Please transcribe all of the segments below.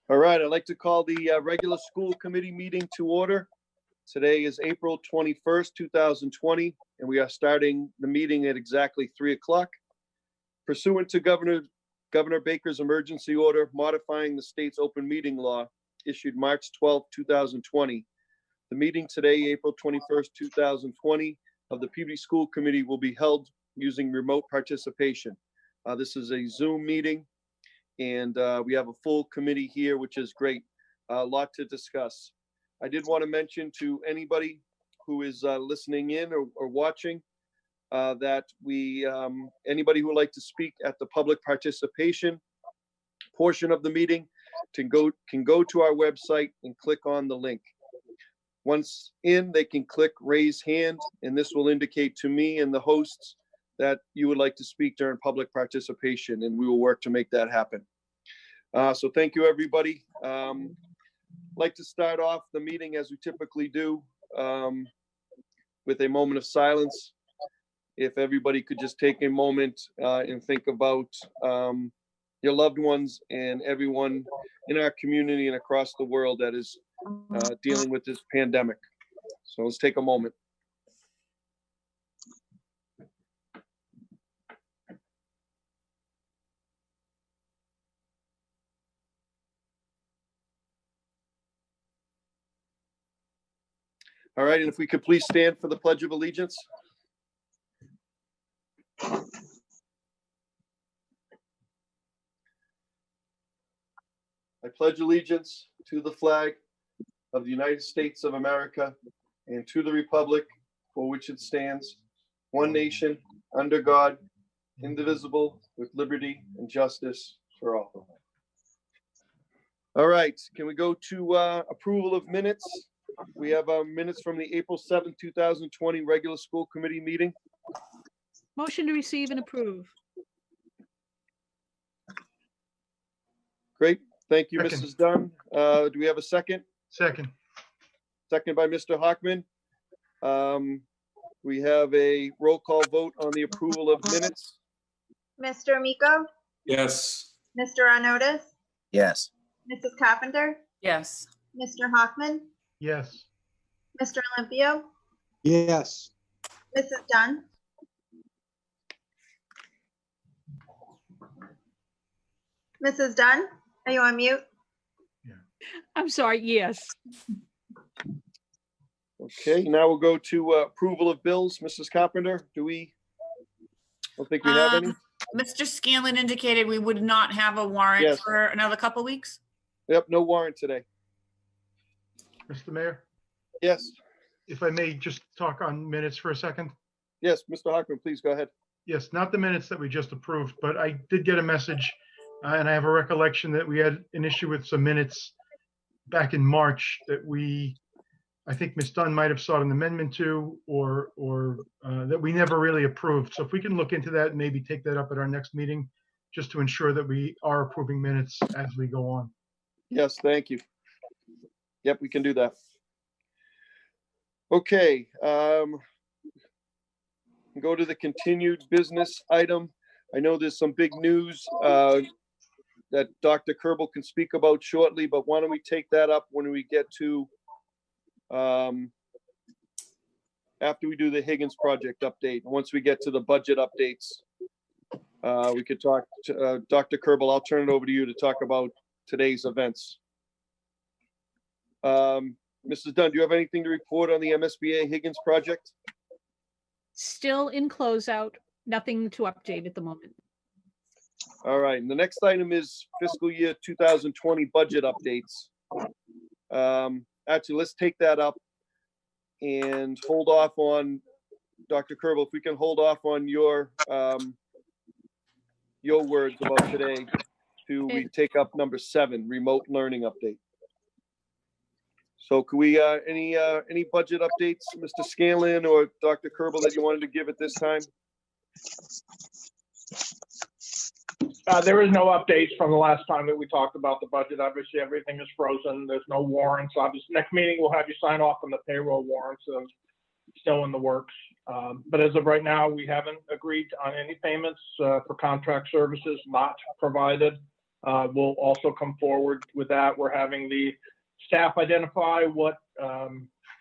All right, I'd like to call the regular school committee meeting to order. Today is April 21st, 2020, and we are starting the meeting at exactly 3 o'clock. Pursuant to Governor Baker's emergency order modifying the state's open meeting law issued March 12, 2020, the meeting today, April 21st, 2020, of the Peabody School Committee will be held using remote participation. This is a Zoom meeting, and we have a full committee here, which is great. A lot to discuss. I did want to mention to anybody who is listening in or watching that anybody who would like to speak at the public participation portion of the meeting can go to our website and click on the link. Once in, they can click raise hand, and this will indicate to me and the hosts that you would like to speak during public participation, and we will work to make that happen. So thank you, everybody. I'd like to start off the meeting as we typically do with a moment of silence. If everybody could just take a moment and think about your loved ones and everyone in our community and across the world that is dealing with this pandemic. So let's take a moment. All right, and if we could please stand for the Pledge of Allegiance. I pledge allegiance to the flag of the United States of America and to the republic for which it stands, one nation, under God, indivisible, with liberty and justice for all. All right, can we go to approval of minutes? We have minutes from the April 7th, 2020 regular school committee meeting. Motion to receive and approve. Great, thank you, Second. Mrs. Dunn. Do we have a second? Second. Second by Mr. Hockman. We have a roll call vote on the approval of minutes. Mr. Amico? Yes. Mr. Arnottis? Yes. Mrs. Carpenter? Yes. Mr. Hoffman? Yes. Mr. Olympio? Yes. Mrs. Dunn? Mrs. Dunn, are you on mute? I'm sorry, yes. Okay, now we'll go to approval of bills. Mrs. Carpenter, I don't think we have any. Mr. Scanlon indicated we would not have a warrant Yes. for another couple weeks. Yep, no warrant today. Mr. Mayor, Yes, if I may just talk on minutes for a second. yes, Mr. Hockman, please go ahead. Yes, not the minutes that we just approved, but I did get a message and I have a recollection that we had an issue with some minutes back in March that I think Ms. Dunn might have sought an amendment to, or that we never really approved. So if we can look into that and maybe take that up at our next meeting, just to ensure that we are approving minutes as we go on. Yes, thank you. Yep, we can do that. Okay, go to the continued business item. I know there's some big news that Dr. Kerbal can speak about shortly, but why don't we take that up when we get to after we do the Higgins project update. Once we get to the budget updates, we could talk to Dr. Kerbal. I'll turn it over to you to talk about today's events. Mrs. Dunn, do you have anything to report on the MSBA Higgins project? Still in closeout, nothing to update at the moment. All right, and the next item is fiscal year 2020 budget updates. Actually, let's take that up and hold off on, Dr. Kerbal, if we can hold off on your words about today to we take up number 7, remote learning update. So could we, any budget updates, Mr. Scanlon or Dr. Kerbal, that you wanted to give at this time? There is no updates from the last time that we talked about the budget. Obviously, everything is frozen. There's no warrants. Obviously, next meeting, we'll have you sign off on the payroll warrants, so still in the works. But as of right now, we haven't agreed on any payments for contract services not provided. we'll also come forward with that. We're having the staff identify what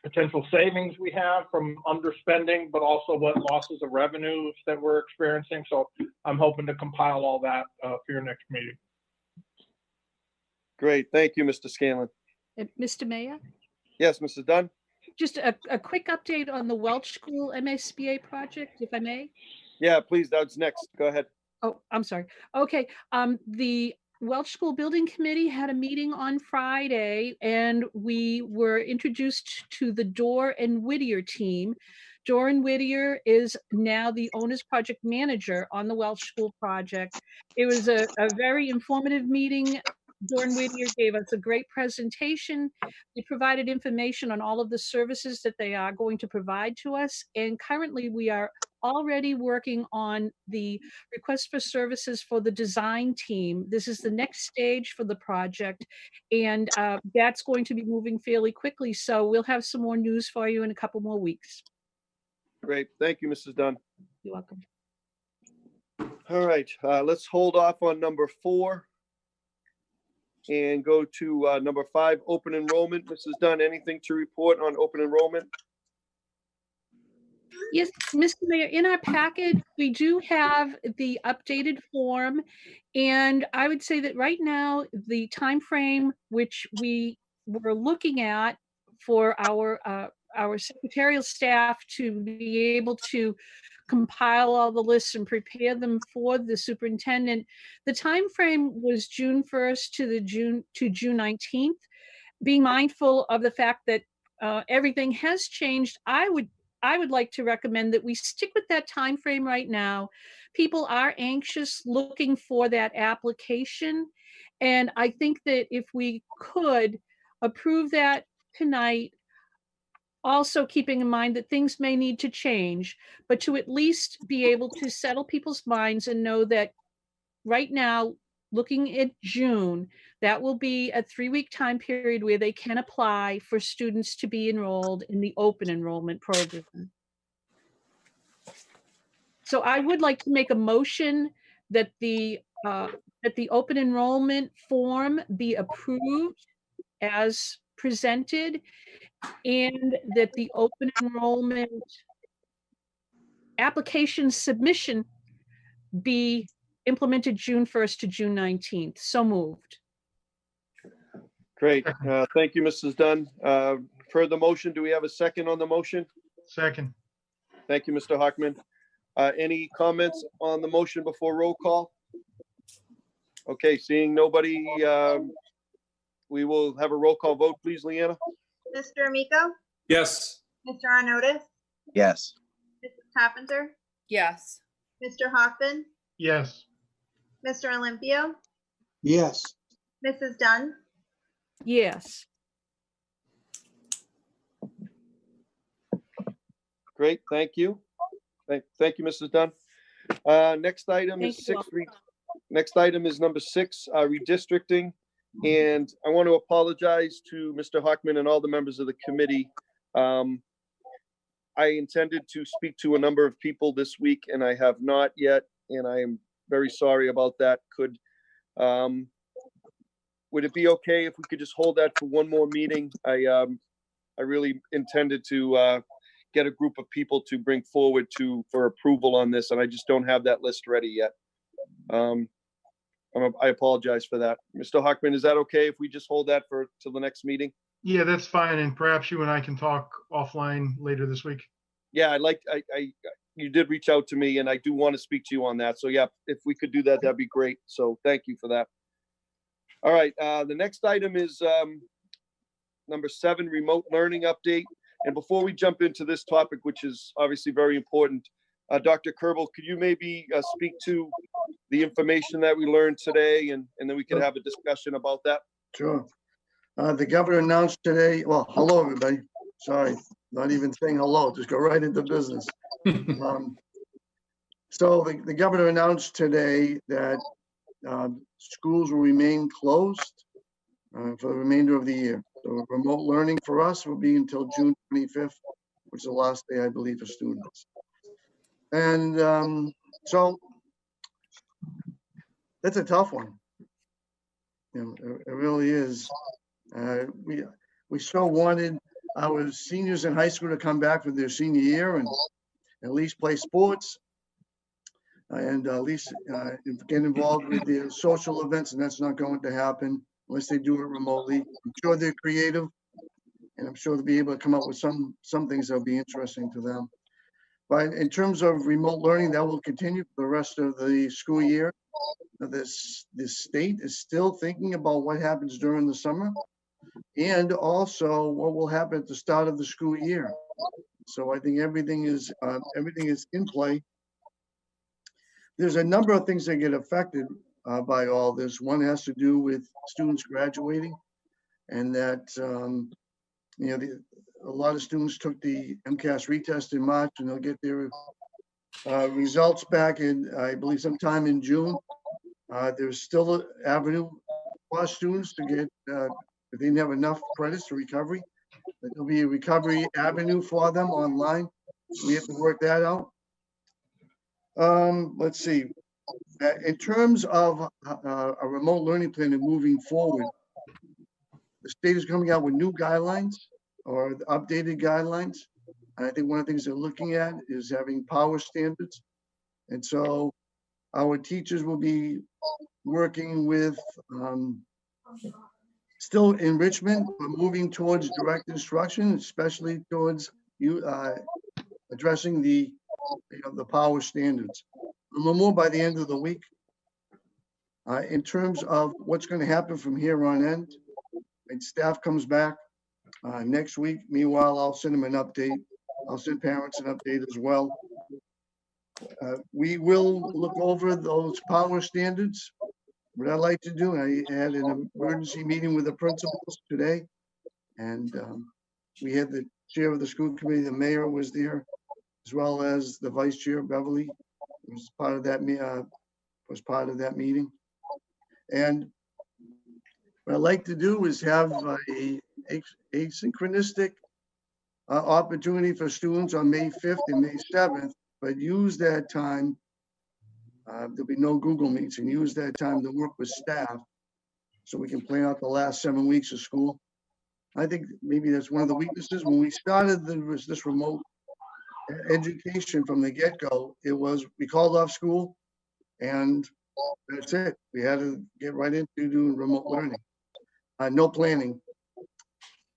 potential savings we have from underspending, but also what losses of revenues that we're experiencing. So I'm hoping to compile all that for your next meeting. Great. Thank you, Mr. Scanlon. Mr. Mayor, Yes, Mrs. Dunn? just a quick update on the Welch School MSBA project, if I may. Yeah, please, that's next. Go ahead. Oh, I'm sorry. Okay, the Welch School Building Committee had a meeting on Friday, and we were introduced to the Dorr and Whittier team. Dorr and Whittier is now the owner's project manager on the Welch School project. It was a very informative meeting. Dorr and Whittier gave us a great presentation. They provided information on all of the services that they are going to provide to us. And currently we are already working on the request for services for the design team. This is the next stage for the project, and that's going to be moving fairly quickly. So we'll have some more news for you in a couple more weeks. Great. Thank you, Mrs. Dunn. You're welcome. All right, let's hold off on number 4 and go to number 5, open enrollment. Mrs. Dunn, anything to report on open enrollment? Yes, Mr. Mayor, in our packet, we do have the updated form. And I would say that right now, the time frame which we were looking at for our secretarial staff to be able to compile all the lists and prepare them for the superintendent, the time frame was June 1st to June 19th. Being mindful of the fact that everything has changed, I would like to recommend that we stick with that time frame right now. People are anxious looking for that application. And I think that if we could approve that tonight, also keeping in mind that things may need to change, but to at least be able to settle people's minds and know that right now, looking at June, that will be a 3-week time period where they can apply for students to be enrolled in the open enrollment program. So I would like to make a motion that the open enrollment form be approved as presented, and that the open enrollment application submission be implemented June 1st to June 19th. So moved. Great. Thank you, Mrs. Dunn. For the motion, do we have a second on the motion? Second. Thank you, Mr. Hockman. Any comments on the motion before roll call? Okay, seeing nobody, we will have a roll call vote, please, Leanna. Mr. Amico, Yes. Mr. Arnottis, Yes. Mrs. Carpenter, Yes. Mr. Hoffman, Yes. Mr. Olympio, Yes. Mrs. Dunn, Yes. Great, thank you. Thank you, Mrs. Dunn. Next item Thank is you 6. Next item is number 6, redistricting. And I want to apologize to Mr. Hockman and all the members of the committee. I intended to speak to a number of people this week, and I have not yet, and I am very sorry about that. Would it be okay if we could just hold that for one more meeting? I really intended to get a group of people to bring forward for approval on this, and I just don't have that list ready yet. I apologize for that. Mr. Hockman, is that okay if we just hold that till the next meeting? Yeah, that's fine. And perhaps you and I can talk offline later this week. Yeah, you did reach out to me, and I do want to speak to you on that. So yeah, if we could do that, that'd be great. So thank you for that. All right, the next item is number 7, remote learning update. And before we jump into this topic, which is obviously very important, Dr. Kerbel, could you maybe speak to the information that we learned today, and then we could have a discussion about that? Sure. The governor announced today, well, hello, everybody. Sorry, not even saying hello, just go right into business. So the governor announced today that schools will remain closed for the remainder of the year. So remote learning for us will be until June 25th, which is the last day, I believe, for students. And so that's a tough one. It really is. We so wanted our seniors in high school to come back for their senior year and at least play sports and at least get involved with the social events, and that's not going to happen unless they do it remotely. I'm sure they're creative, and I'm sure they'll be able to come up with some things that'll be interesting to them. But in terms of remote learning, that will continue for the rest of the school year. This state is still thinking about what happens during the summer and also what will happen at the start of the school year. So I think everything is in play. There's a number of things that get affected by all this. One has to do with students graduating, and that a lot of students took the MCAS retest in March, and they'll get their results back in, I believe, sometime in June. There's still an avenue for students to get, if they didn't have enough credits to recovery, there'll be a recovery avenue for them online. We have to work that out. Let's see. In terms of a remote learning plan and moving forward, the state is coming out with new guidelines or updated guidelines. And I think one of the things they're looking at is having power standards. And so our teachers will be working with still enrichment, but moving towards direct instruction, especially towards addressing the power standards. A little more by the end of the week. In terms of what's going to happen from here on in, and staff comes back next week. Meanwhile, I'll send them an update. I'll send parents an update as well. We will look over those power standards. What I like to do, I had an emergency meeting with the principals today, and we had the chair of the school committee, the mayor was there, as well as the vice chair, Beverly, was part of that meeting. And what I like to do is have a synchronistic opportunity for students on May 5th and May 7th, but use that time. There'll be no Google Meets, and use that time to work with staff so we can plan out the last 7 weeks of school. I think maybe that's one of the weaknesses. When we started this remote education from the get-go, it was we called off school and that's it. We had to get right into doing remote learning. No planning.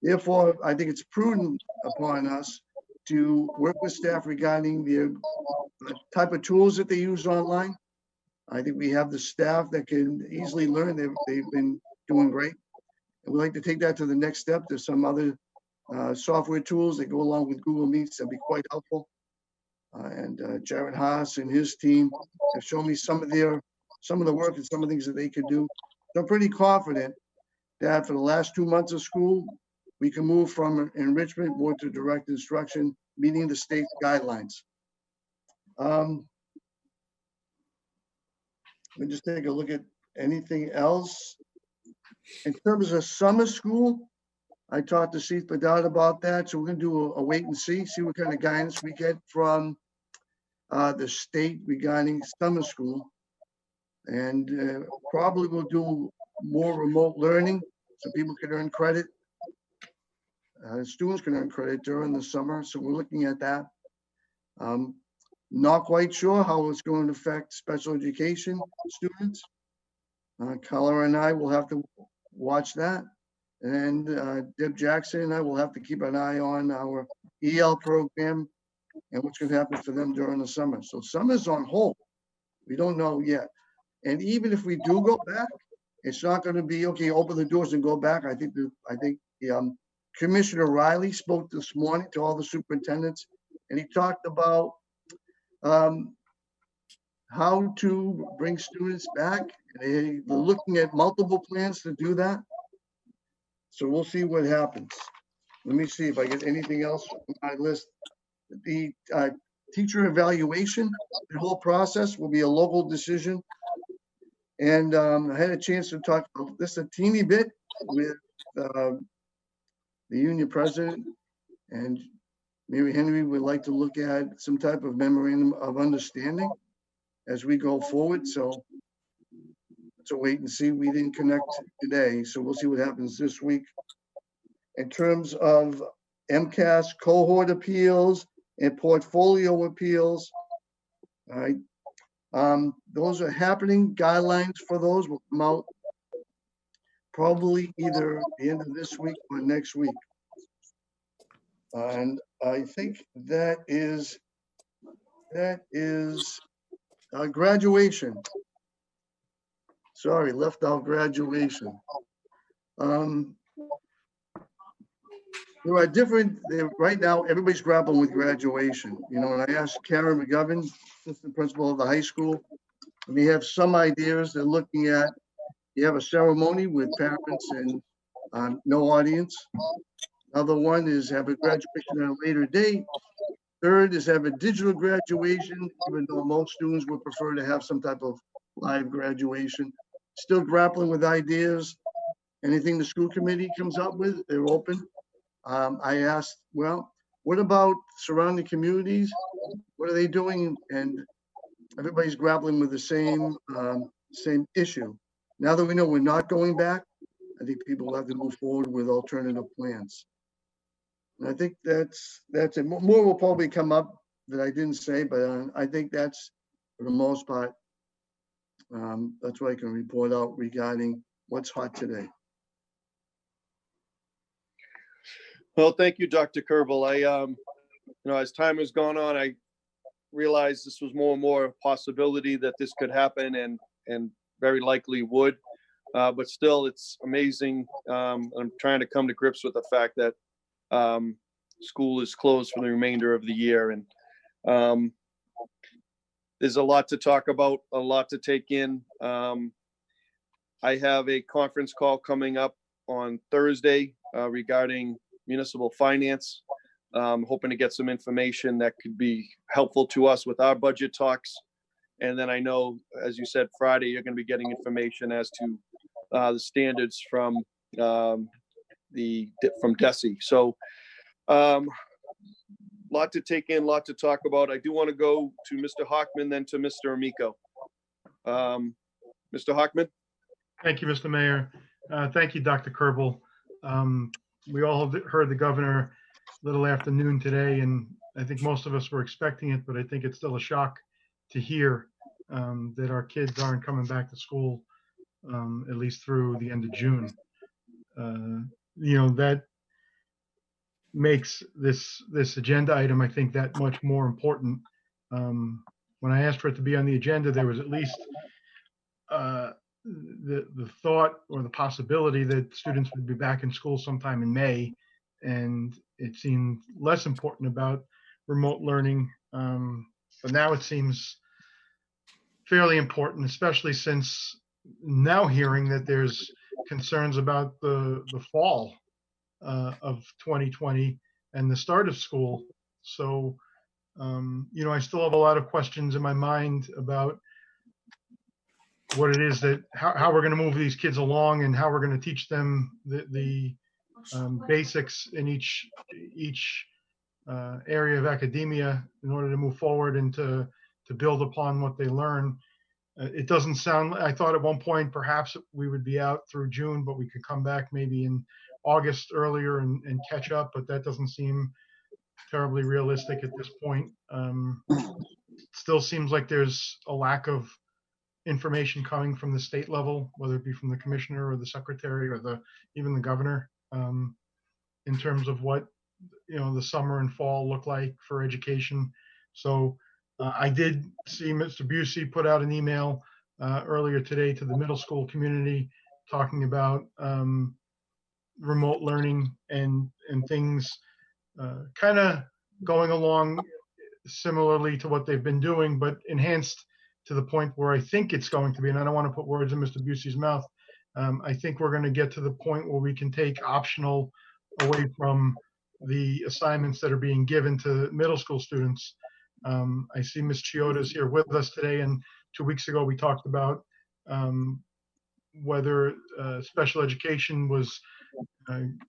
Therefore, I think it's prudent upon us to work with staff regarding the type of tools that they use online. I think we have the staff that can easily learn. They've been doing great. And we'd like to take that to the next step. There's some other software tools that go along with Google Meets that'd be quite helpful. And Jared Haas and his team have shown me some of the work and some of the things that they could do. So I'm pretty confident that for the last 2 months of school, we can move from enrichment more to direct instruction, meeting the state guidelines. Let me just take a look at anything else. In terms of summer school, I talked to Keith Bedard about that. So we're going to do a wait and see what kind of guidance we get from the state regarding summer school. And probably we'll do more remote learning so people can earn credit. Students can earn credit during the summer. So we're looking at that. Not quite sure how it's going to affect special education students. Color and I will have to watch that. And Deb Jackson and I will have to keep an eye on our EL program and what's going to happen for them during the summer. So summer's on hold. We don't know yet. And even if we do go back, it's not going to be, okay, open the doors and go back. I think Commissioner Riley spoke this morning to all the superintendents, and he talked about how to bring students back. They're looking at multiple plans to do that. So we'll see what happens. Let me see if I get anything else on my list. The teacher evaluation, the whole process will be a local decision. And I had a chance to talk about this a teeny bit with the union president, and Mary Henry would like to look at some type of memorandum of understanding as we go forward. So to wait and see. We didn't connect today, so we'll see what happens this week. In terms of MCAS cohort appeals and portfolio appeals, all right, those are happening. Guidelines for those will come out probably either the end of this week or next week. And I think that is graduation. Sorry, left out graduation. There are different, right now, everybody's grappling with graduation. You know, and I asked Karen McGovern, assistant principal of the high school, and they have some ideas. They're looking at, you have a ceremony with parents and no audience. Another one is have a graduation at a later date. Third is have a digital graduation, even though most students would prefer to have some type of live graduation. Still grappling with ideas. Anything the school committee comes up with, they're open. I asked, well, what about surrounding communities? What are they doing? And everybody's grappling with the same issue. Now that we know we're not going back, I think people will have to move forward with alternative plans. And I think that's it. More will probably come up that I didn't say, but I think that's, for the most part, that's what I can report out regarding what's hot today. Well, thank you, Dr. Kerbal. As time has gone on, I realized this was more and more a possibility that this could happen and very likely would. But still, it's amazing. I'm trying to come to grips with the fact that school is closed for the remainder of the year. And there's a lot to talk about, a lot to take in. I have a conference call coming up on Thursday regarding municipal finance. Hoping to get some information that could be helpful to us with our budget talks. And then I know, as you said, Friday, you're going to be getting information as to the standards from DESE. So lot to take in, lot to talk about. I do want to go to Mr. Hockman, then to Mr. Amico. Mr. Hockman? Thank you, Mr. Mayor. Thank you, Dr. Kerbal. We all heard the governor a little after noon today, and I think most of us were expecting it, but I think it's still a shock to hear that our kids aren't coming back to school, at least through the end of June. That makes this agenda item, I think, that much more important. When I asked for it to be on the agenda, there was at least the thought or the possibility that students would be back in school sometime in May, and it seemed less important about remote learning. But now it seems fairly important, especially since now hearing that there's concerns about the fall of 2020 and the start of school. So, I still have a lot of questions in my mind about what it is that how we're going to move these kids along and how we're going to teach them the basics in each area of academia in order to move forward and to build upon what they learn. It doesn't sound, I thought at one point perhaps we would be out through June, but we could come back maybe in August earlier and catch up, but that doesn't seem terribly realistic at this point. Still seems like there's a lack of information coming from the state level, whether it be from the commissioner or the secretary or even the governor, in terms of what the summer and fall look like for education. So I did see Mr. Busey put out an email earlier today to the middle school community talking about remote learning and things kind of going along similarly to what they've been doing, but enhanced to the point where I think it's going to be, and I don't want to put words in Mr. Busey's mouth. I think we're going to get to the point where we can take optional away from the assignments that are being given to middle school students. I see Ms. Chioda is here with us today, and 2 weeks ago we talked about whether special education was going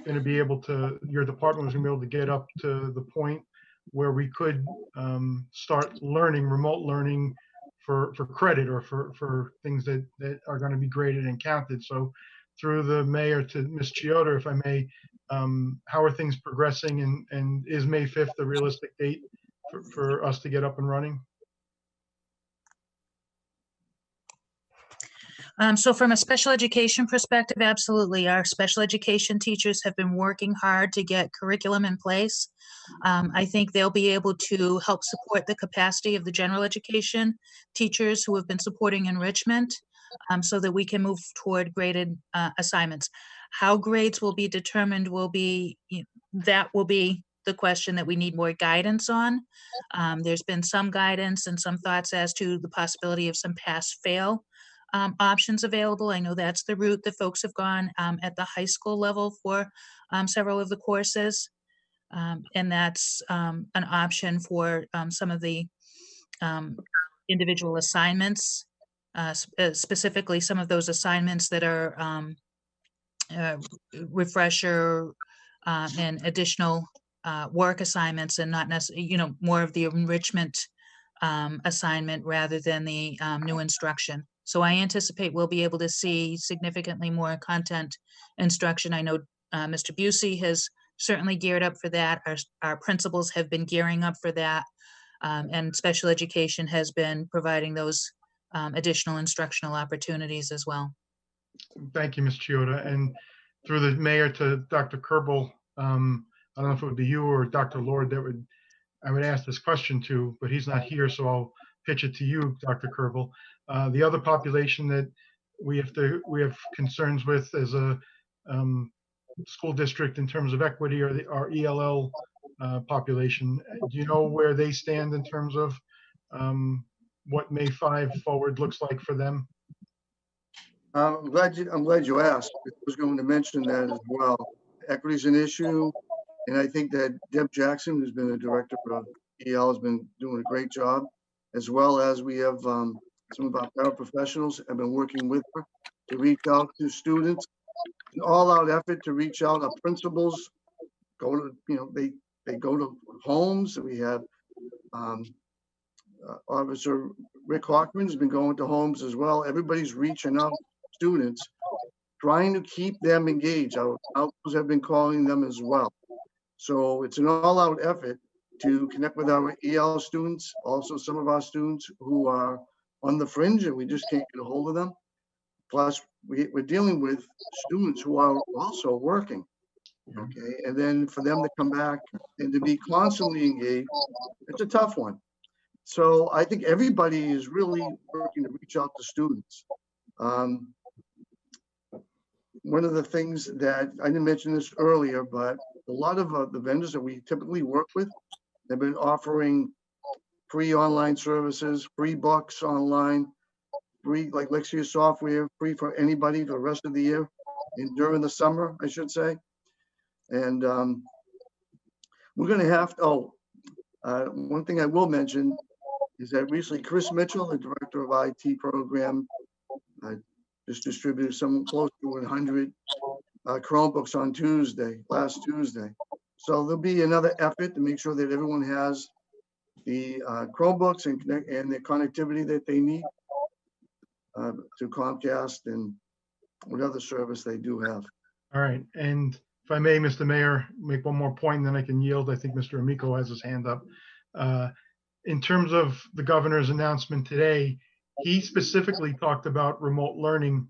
to be able to, your department was going to be able to get up to the point where we could start learning, remote learning for credit or for things that are going to be graded and counted. So through the mayor to Ms. Chioda, if I may, how are things progressing, and is May 5th the realistic date for us to get up and running? So from a special education perspective, absolutely. Our special education teachers have been working hard to get curriculum in place. I think they'll be able to help support the capacity of the general education teachers who have been supporting enrichment, so that we can move toward graded assignments. How grades will be determined will be the question that we need more guidance on. There's been some guidance and some thoughts as to the possibility of some pass-fail options available. I know that's the route that folks have gone at the high school level for several of the courses. And that's an option for some of the individual assignments, specifically some of those assignments that are refresher and additional work assignments, and not necessarily, more of the enrichment assignment rather than the new instruction. So I anticipate we'll be able to see significantly more content instruction. I know Mr. Busey has certainly geared up for that. Our principals have been gearing up for that. And special education has been providing those additional instructional opportunities as well. Thank you, Ms. Chioda. And through the mayor to Dr. Kerbal, I don't know if it would be you or Dr. Lord that I would ask this question to, but he's not here, so I'll pitch it to you, Dr. Kerbal. The other population that we have concerns with as a school district in terms of equity are our ELL population. Do you know where they stand in terms of what May 5 forward looks like for them? I'm glad you asked. I was going to mention that as well. Equity is an issue, and I think that Deb Jackson, who's been the director of EL, has been doing a great job, as well as we have some of our paraprofessionals have been working with her to reach out to students. An all-out effort to reach out. Our principals go to, they go to homes. We have Officer Rick Hockman has been going to homes as well. Everybody's reaching out to students, trying to keep them engaged. Our counselors have been calling them as well. So it's an all-out effort to connect with our EL students, also some of our students who are on the fringe and we just can't get a hold of them. Plus, we're dealing with students who are also working, okay? And then for them to come back and to be constantly engaged, it's a tough one. So I think everybody is really working to reach out to students. One of the things that, I didn't mention this earlier, but a lot of the vendors that we typically work with have been offering free online services, free books online, free like Lexia software, free for anybody for the rest of the year and during the summer, I should say. And we're going to have to, one thing I will mention is that recently Chris Mitchell, the director of IT program, just distributed some close to 100 Chromebooks on last Tuesday. So there'll be another effort to make sure that everyone has the Chromebooks and the connectivity that they need to Comcast and whatever service they do have. All right. And if I may, Mr. Mayor, make one more point and then I can yield. I think Mr. Amico has his hand up. In terms of the governor's announcement today, he specifically talked about remote learning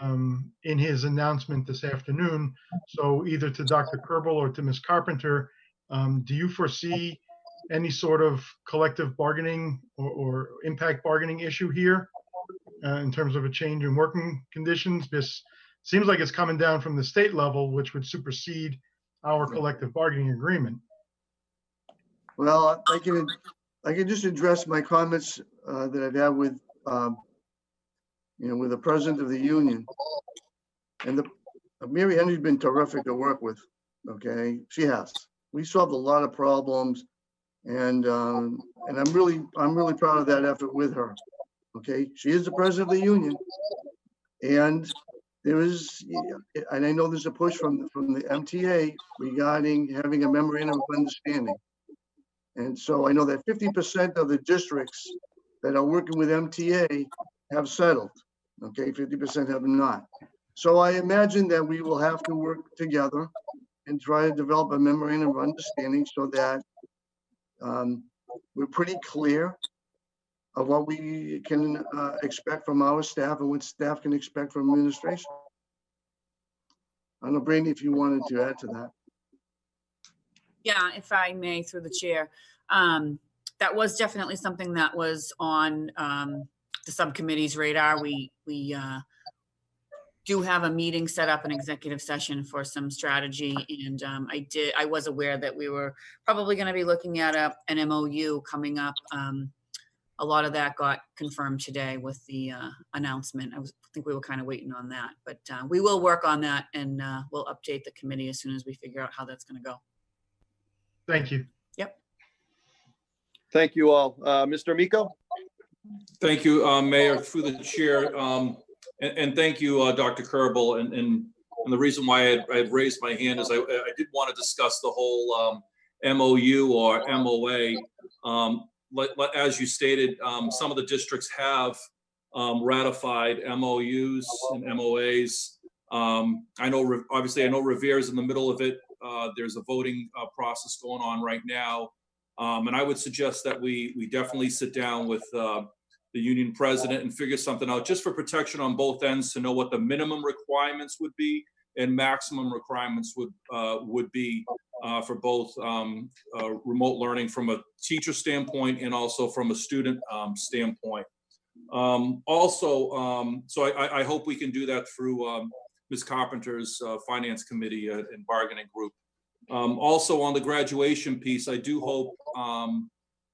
in his announcement this afternoon. So either to Dr. Kerbal or to Ms. Carpenter, do you foresee any sort of collective bargaining or impact bargaining issue here in terms of a change in working conditions? This seems like it's coming down from the state level, which would supersede our collective bargaining agreement. Well, I can just address my comments that I've had with, with the president of the union. And Mary Henry's been terrific to work with. Okay, she has. We solved a lot of problems, and I'm really proud of that effort with her. Okay, she is the president of the union, and there is, and I know there's a push from the MTA regarding having a memorandum of understanding. And so I know that 50% of the districts that are working with MTA have settled. Okay, 50% have not. So I imagine that we will have to work together and try to develop a memorandum of understanding so that we're pretty clear of what we can expect from our staff and what staff can expect from administration. I don't know, Brandy, if you wanted to add to that. Yeah, if I may, through the chair. That was definitely something that was on the subcommittee's radar. We do have a meeting set up, an executive session for some strategy. And I was aware that we were probably going to be looking at an MOU coming up. A lot of that got confirmed today with the announcement. I think we were kind of waiting on that, but we will work on that, and we'll update the committee as soon as we figure out how that's going to go. Thank you. Yep. Thank you all. Mr. Miko? Thank you, Mayor, through the chair. And thank you, Dr. Kerbal. And the reason why I had raised my hand is I did want to discuss the whole MOU or MOA. As you stated, some of the districts have ratified MOUs and MOAs. I know, obviously, I know Revere's in the middle of it. There's a voting process going on right now. And I would suggest that we definitely sit down with the union president and figure something out just for protection on both ends, to know what the minimum requirements would be and maximum requirements would be for both remote learning from a teacher standpoint and also from a student standpoint. So I hope we can do that through Ms. Carpenter's finance committee and bargaining group. Also on the graduation piece, I do hope,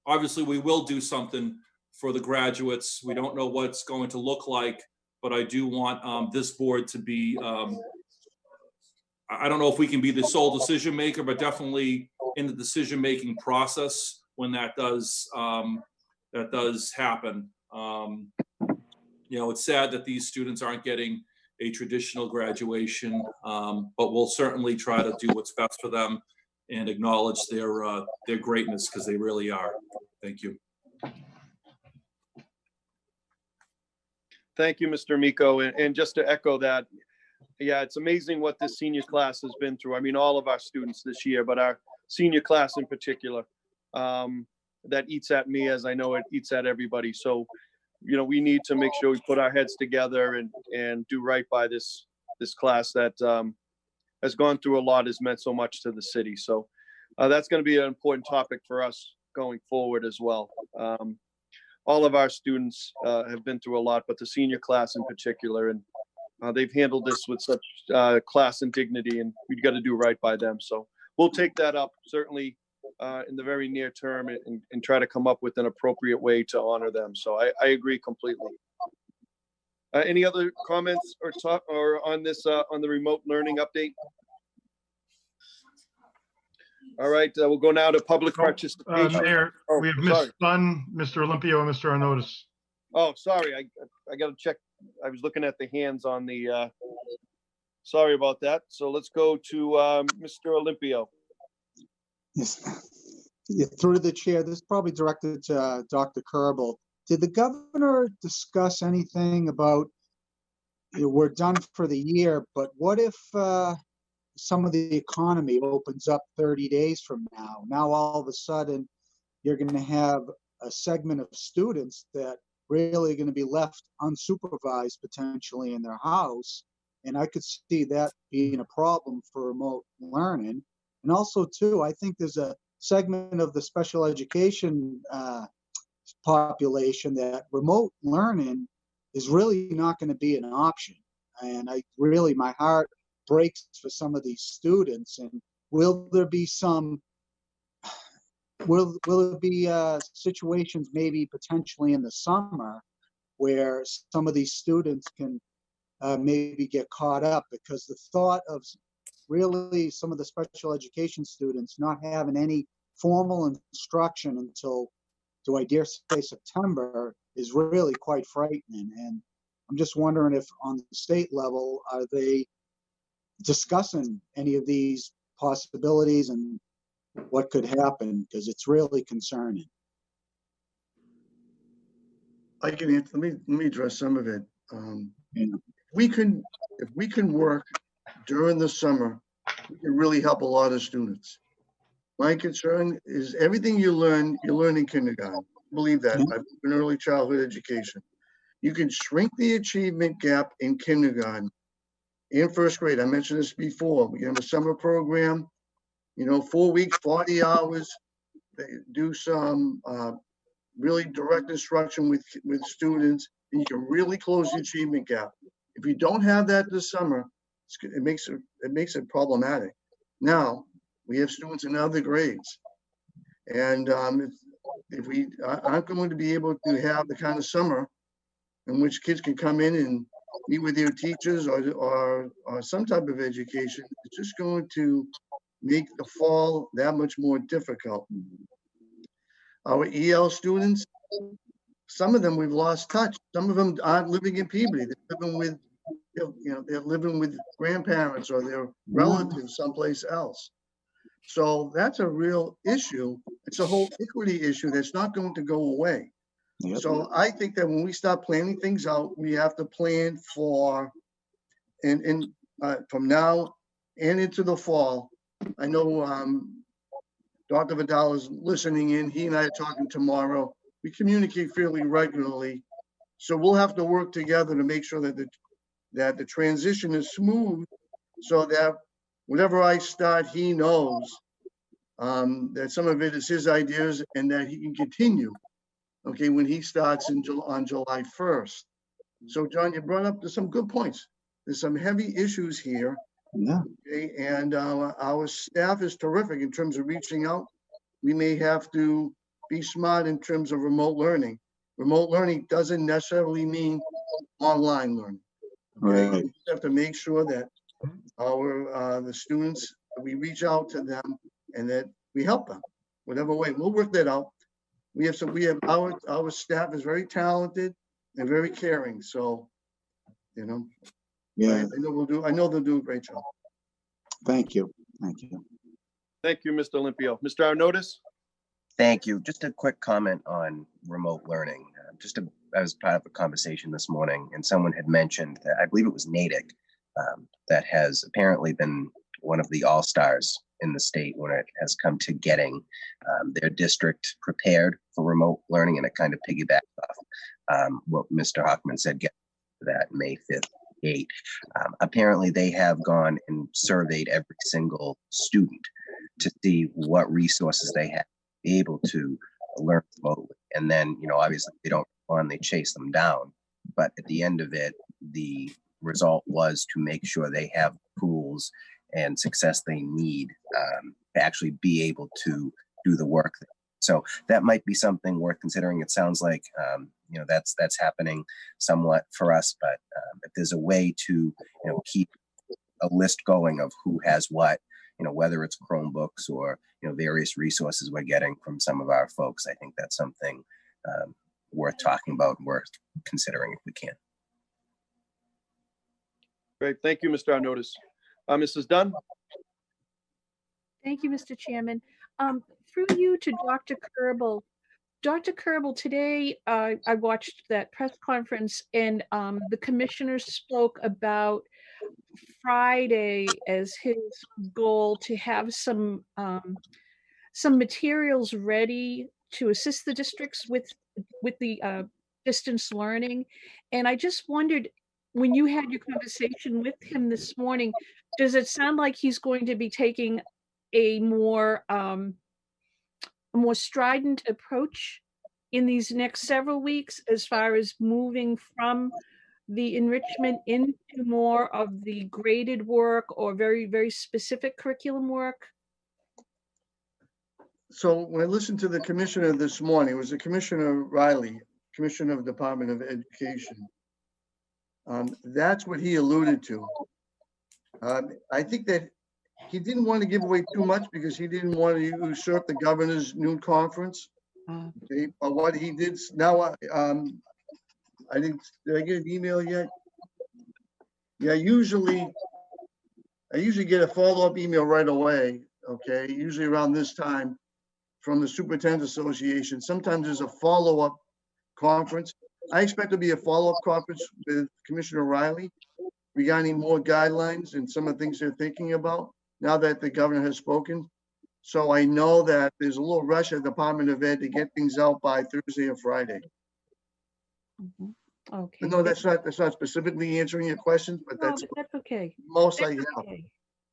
obviously we will do something for the graduates. We don't know what it's going to look like, but I do want this board to be, I don't know if we can be the sole decision maker, but definitely in the decision-making process when that does happen. You know, it's sad that these students aren't getting a traditional graduation, but we'll certainly try to do what's best for them and acknowledge their greatness, because they really are. Thank you. Thank you, Mr. Miko. And just to echo that, yeah, it's amazing what this senior class has been through. I mean, all of our students this year, but our senior class in particular, that eats at me as I know it eats at everybody. So, you know, we need to make sure we put our heads together and do right by this class that has gone through a lot, has meant so much to the city. So that's going to be an important topic for us going forward as well. All of our students have been through a lot, but the senior class in particular, and they've handled this with such class and dignity, and we've got to do right by them. So we'll take that up certainly in the very near term and try to come up with an appropriate way to honor them. So I agree completely. Any other comments or talk or on this on the remote learning update? All right, we'll go now to public participation. Mayor, we have Ms. Dunn, Mr. Olympio, and Mr. Arnottis. Oh, sorry, I got to check. I was looking at the hands on the, sorry about that. So let's go to Mr. Olympio. Yes. Yeah, through the chair, this is probably directed to Dr. Kerbal. Did the governor discuss anything about, you know, we're done for the year, but what if some of the economy opens up 30 days from now? Now, all of a sudden, you're going to have a segment of students that really going to be left unsupervised potentially in their house. And I could see that being a problem for remote learning. And also, too, I think there's a segment of the special education population that remote learning is really not going to be an option. And my heart breaks for some of these students. And will there be situations maybe potentially in the summer where some of these students can maybe get caught up, because the thought of really some of the special education students not having any formal instruction until, do I dare say, September, is really quite frightening. And I'm just wondering if on the state level, are they discussing any of these possibilities and what could happen, because it's really concerning. I can answer, let me address some of it. Yeah. If we can work during the summer, we can really help a lot of students. My concern is everything you learn in kindergarten. Believe that. I've been early childhood education. You can shrink the achievement gap in kindergarten and first grade. I mentioned this before. We have a summer program, 4 weeks, 40 hours. They do some really direct instruction with students, and you can really close the achievement gap. If you don't have that this summer, it makes it problematic. Now, we have students in other grades, and if we aren't going to be able to have the kind of summer in which kids can come in and meet with their teachers or some type of education, it's just going to make the fall that much more difficult. Our EL students, some of them we've lost touch. Some of them aren't living in Peabody. They're living with, they're living with grandparents or their relatives someplace else. So that's a real issue. It's a whole equity issue that's not going to go away. Yep. So I think that when we start planning things out, we have to plan for, and from now and into the fall. I know Dr. Vidal is listening in. He and I are talking tomorrow. We communicate fairly regularly. So we'll have to work together to make sure that the transition is smooth, so that whatever I start, he knows that some of it is his ideas and that he can continue, okay, when he starts on July 1st. So John, you brought up some good points. There's some heavy issues here. Yeah. Okay, and our staff is terrific in terms of reaching out. We may have to be smart in terms of remote learning. Remote learning doesn't necessarily mean online learning. Okay? Right. We just have to make sure that the students, we reach out to them and that we help them, whatever way. We'll work that out. Our staff is very talented and very caring. So, Yeah. I know they'll do a great job. Thank you. Thank you. Thank you, Mr. Olympio. Mr. Arnottis? Thank you. Just a quick comment on remote learning. I was part of a conversation this morning, and someone had mentioned that I believe it was Natick that has apparently been one of the all-stars in the state when it has come to getting their district prepared for remote learning, and it kind of piggybacked off what Mr. Hockman said, get that May 5th date. Apparently, they have gone and surveyed every single student to see what resources they have able to learn remotely. And then, obviously they don't respond, they chase them down. But at the end of it, the result was to make sure they have tools and success they need to actually be able to do the work. So that might be something worth considering. It sounds like, that's happening somewhat for us, but if there's a way to, keep a list going of who has what, whether it's Chromebooks or, various resources we're getting from some of our folks, I think that's something worth talking about, worth considering if we can. Great. Thank you, Mr. Arnottis. Mrs. Dunn? Thank you, Mr. Chairman. Through you to Dr. Kerbal. Dr. Kerbal, today I watched that press conference, and the commissioner spoke about Friday as his goal to have some materials ready to assist the districts with the distance learning. And I just wondered, when you had your conversation with him this morning, does it sound like he's going to be taking a more strident approach in these next several weeks as far as moving from the enrichment into more of the graded work or very, very specific curriculum work? So when I listened to the commissioner this morning, it was the Commissioner Riley, Commissioner of the Department of Education. That's what he alluded to. I think that he didn't want to give away too much because he didn't want to usurp the governor's noon conference. Okay, but what he did now, I didn't. Did I get an email yet? Yeah, I usually get a follow-up email right away. Okay, usually around this time from the Superintendents Association. Sometimes there's a follow-up conference. I expect there'll be a follow-up conference with Commissioner Riley regarding more guidelines and some of the things they're thinking about now that the governor has spoken. So I know that there's a little rush at the Department of Ed to get things out by Thursday or Friday. Mhm. Okay. No, that's not specifically answering your question, but No, that's but that's okay. most I That's have. okay.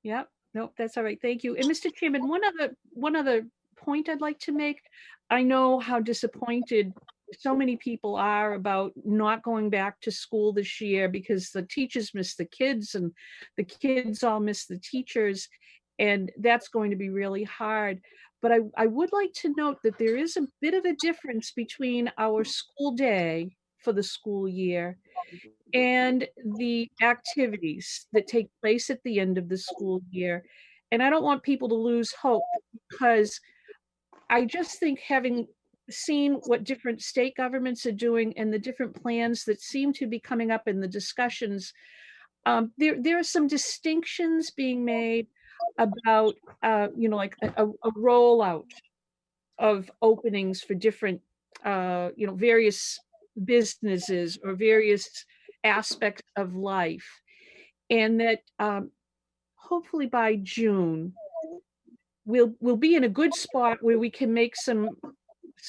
Yep. Nope, that's all right. Thank you. And Mr. Chairman, one other point I'd like to make. I know how disappointed so many people are about not going back to school this year because the teachers miss the kids and the kids all miss the teachers. And that's going to be really hard. But I would like to note that there is a bit of a difference between our school day for the school year and the activities that take place at the end of the school year. And I don't want people to lose hope because I just think having seen what different state governments are doing and the different plans that seem to be coming up in the discussions, there are some distinctions being made about, like a rollout of openings for different, various businesses or various aspects of life. And that hopefully by June, we'll be in a good spot where we can make some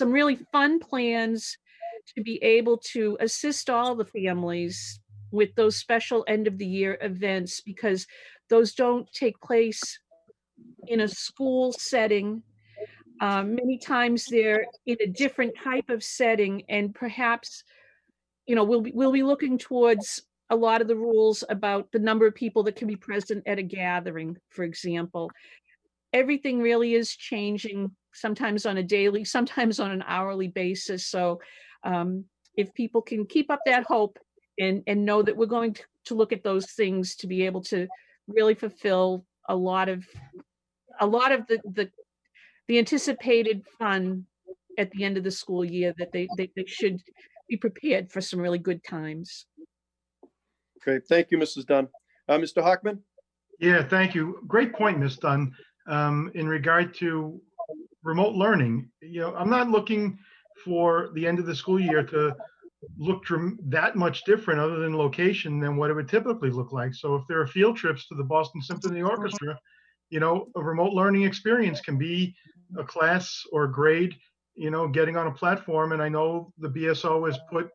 really fun plans to be able to assist all the families with those special end of the year events, because those don't take place in a school setting. Many times they're in a different type of setting, and perhaps, we'll be looking towards a lot of the rules about the number of people that can be present at a gathering, for example. Everything really is changing, sometimes on a daily, sometimes on an hourly basis. So if people can keep up that hope and know that we're going to look at those things to be able to really fulfill a lot of the anticipated fun at the end of the school year, that they should be prepared for some really good times. Great. Thank you, Mrs. Dunn. Mr. Hockman? Yeah, thank you. Great point, Ms. Dunn. In regard to remote learning, I'm not looking for the end of the school year to look that much different other than location than what it would typically look like. So if there are field trips to the Boston Symphony Orchestra, a remote learning experience can be a class or a grade, getting on a platform. And I know the BSO has put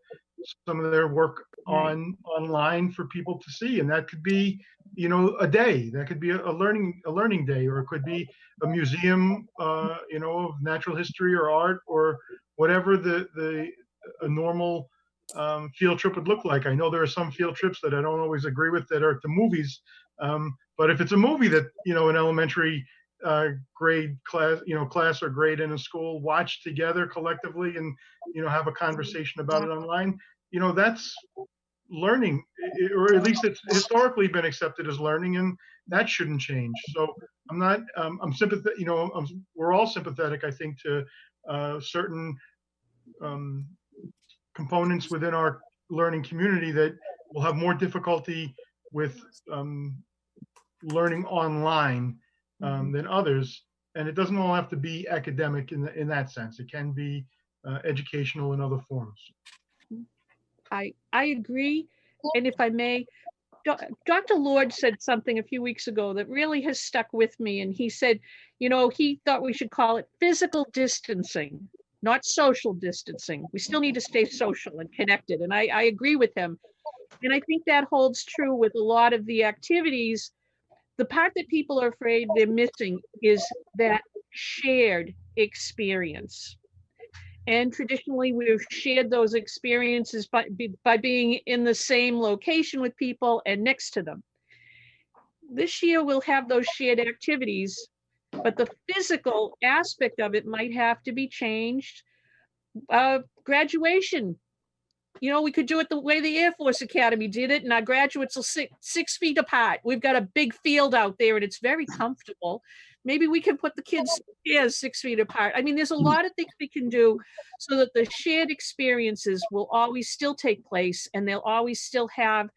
some of their work online for people to see, and that could be a day, that could be a learning day, or it could be a museum of natural history or art or whatever a normal field trip would look like. I know there are some field trips that I don't always agree with that are to movies, but if it's a movie that an elementary grade class or grade in a school watch together collectively and have a conversation about it online, that's learning, or at least it's historically been accepted as learning, and that shouldn't change. So I'm sympathetic, we're all sympathetic, I think, to certain components within our learning community that will have more difficulty with learning online than others. And it doesn't all have to be academic in that sense. It can be educational in other forms. I agree. And if I may, Dr. Lord said something a few weeks ago that really has stuck with me. And he said, he thought we should call it physical distancing, not social distancing. We still need to stay social and connected. And I agree with him. And I think that holds true with a lot of the activities. The part that people are afraid they're missing is that shared experience. And traditionally, we've shared those experiences by being in the same location with people and next to them. This year, we'll have those shared activities, but the physical aspect of it might have to be changed. Graduation, we could do it the way the Air Force Academy did it, and our graduates will sit 6 feet apart. We've got a big field out there, and it's very comfortable. Maybe we can put the kids' chairs 6 feet apart. I mean, there's a lot of things we can do so that the shared experiences will always still take place, and they'll always still have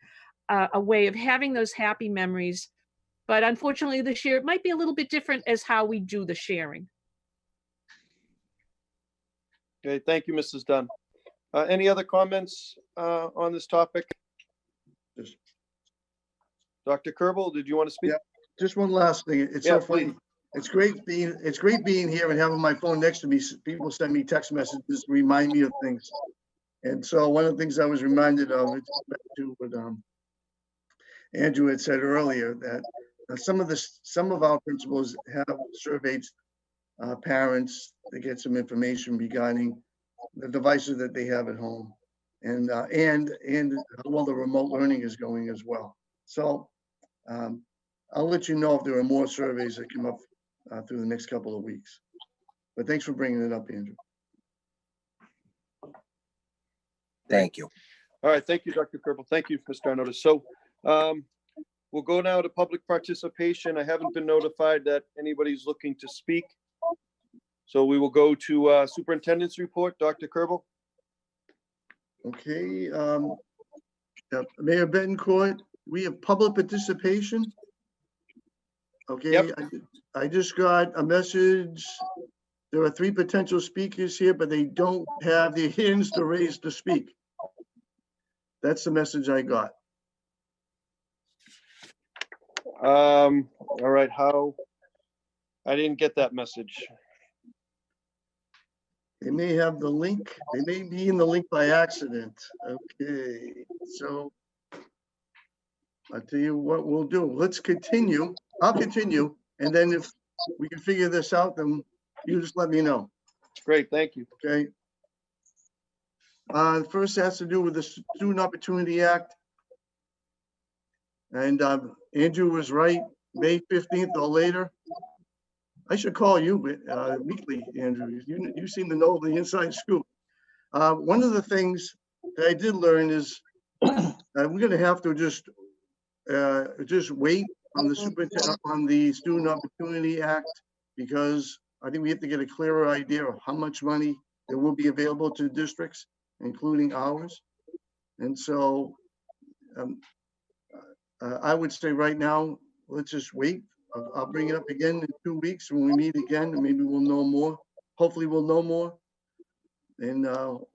a way of having those happy memories. But unfortunately, this year, it might be a little bit different as how we do the sharing. Okay, thank you, Mrs. Dunn. Any other comments on this topic? Just- Dr. Kerbal, did you want to speak? Yeah. Just one last thing. It's Yeah, so funny. please. It's great being here and having my phone next to me. People send me text messages to remind me of things. And so one of the things I was reminded of, it's back to what Andrew had said earlier, that some of our principals have surveyed parents to get some information regarding the devices that they have at home, and how well the remote learning is going as well. So I'll let you know if there are more surveys that come up through the next couple of weeks. But thanks for bringing it up, Andrew. Thank you. All right, thank you, Dr. Kerbal. Thank you, Mr. Arnott. So we'll go now to public participation. I haven't been notified that anybody's looking to speak. So we will go to Superintendent's Report. Dr. Kerbal? Okay, Mayor Betancourt, we have public participation. Okay, Yep. I just got a message. There are 3 potential speakers here, but they don't have their hands to raise to speak. That's the message I got. All right, how? I didn't get that message. They may have the link. They may be in the link by accident. Okay, so I'll tell you what we'll do. Let's continue. I'll continue. And then if we can figure this out, then you just let me know. Great, thank you. Okay. First has to do with the Student Opportunity Act. And Andrew was right, May 15th or later. I should call you weekly, Andrew. You seem to know the inside scoop. One of the things that I did learn is we're going to have to just wait on the Student Opportunity Act, because I think we have to get a clearer idea of how much money there will be available to districts, including ours. And so I would say right now, let's just wait. I'll bring it up again in 2 weeks when we meet again, and maybe we'll know more. Hopefully we'll know more. And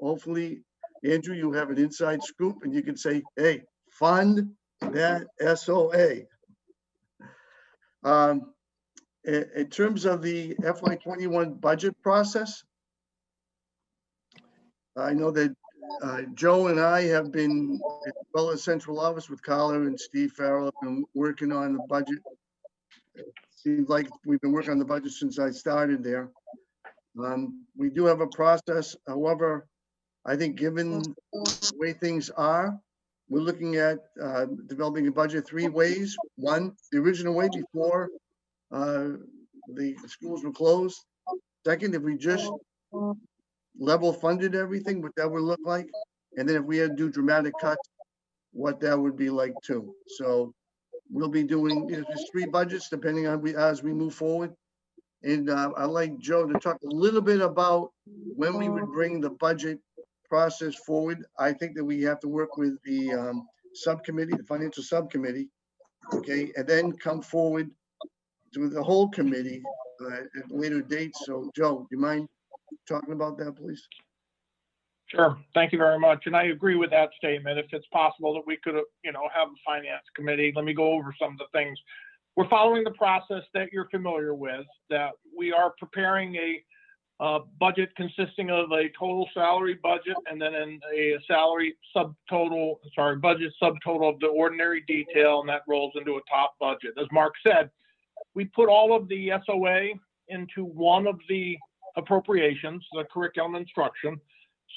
hopefully, Andrew, you have an inside scoop and you can say, hey, fund that SOA. In terms of the FY21 budget process, I know that Joe and I have been, as well as central office with Carla and Steve Farrell, have been working on the budget. It seems like we've been working on the budget since I started there. We do have a process. However, I think given the way things are, we're looking at developing a budget 3 ways. One, the original way before the schools were closed. Second, if we just level funded everything, what that would look like. And then if we had to do dramatic cuts, what that would be like too. So we'll be doing just 3 budgets depending on as we move forward. And I'd like Joe to talk a little bit about when we would bring the budget process forward. I think that we have to work with the subcommittee, the financial subcommittee, okay, and then come forward to the whole committee at a later date. So Joe, do you mind talking about that, please? Sure. Thank you very much. And I agree with that statement. If it's possible that we could, have a finance committee, let me go over some of the things. We're following the process that you're familiar with, that we are preparing a budget consisting of a total salary budget and then a salary budget subtotal of the ordinary detail, and that rolls into a top budget. As Mark said, we put all of the SOA into one of the appropriations, the curriculum instruction.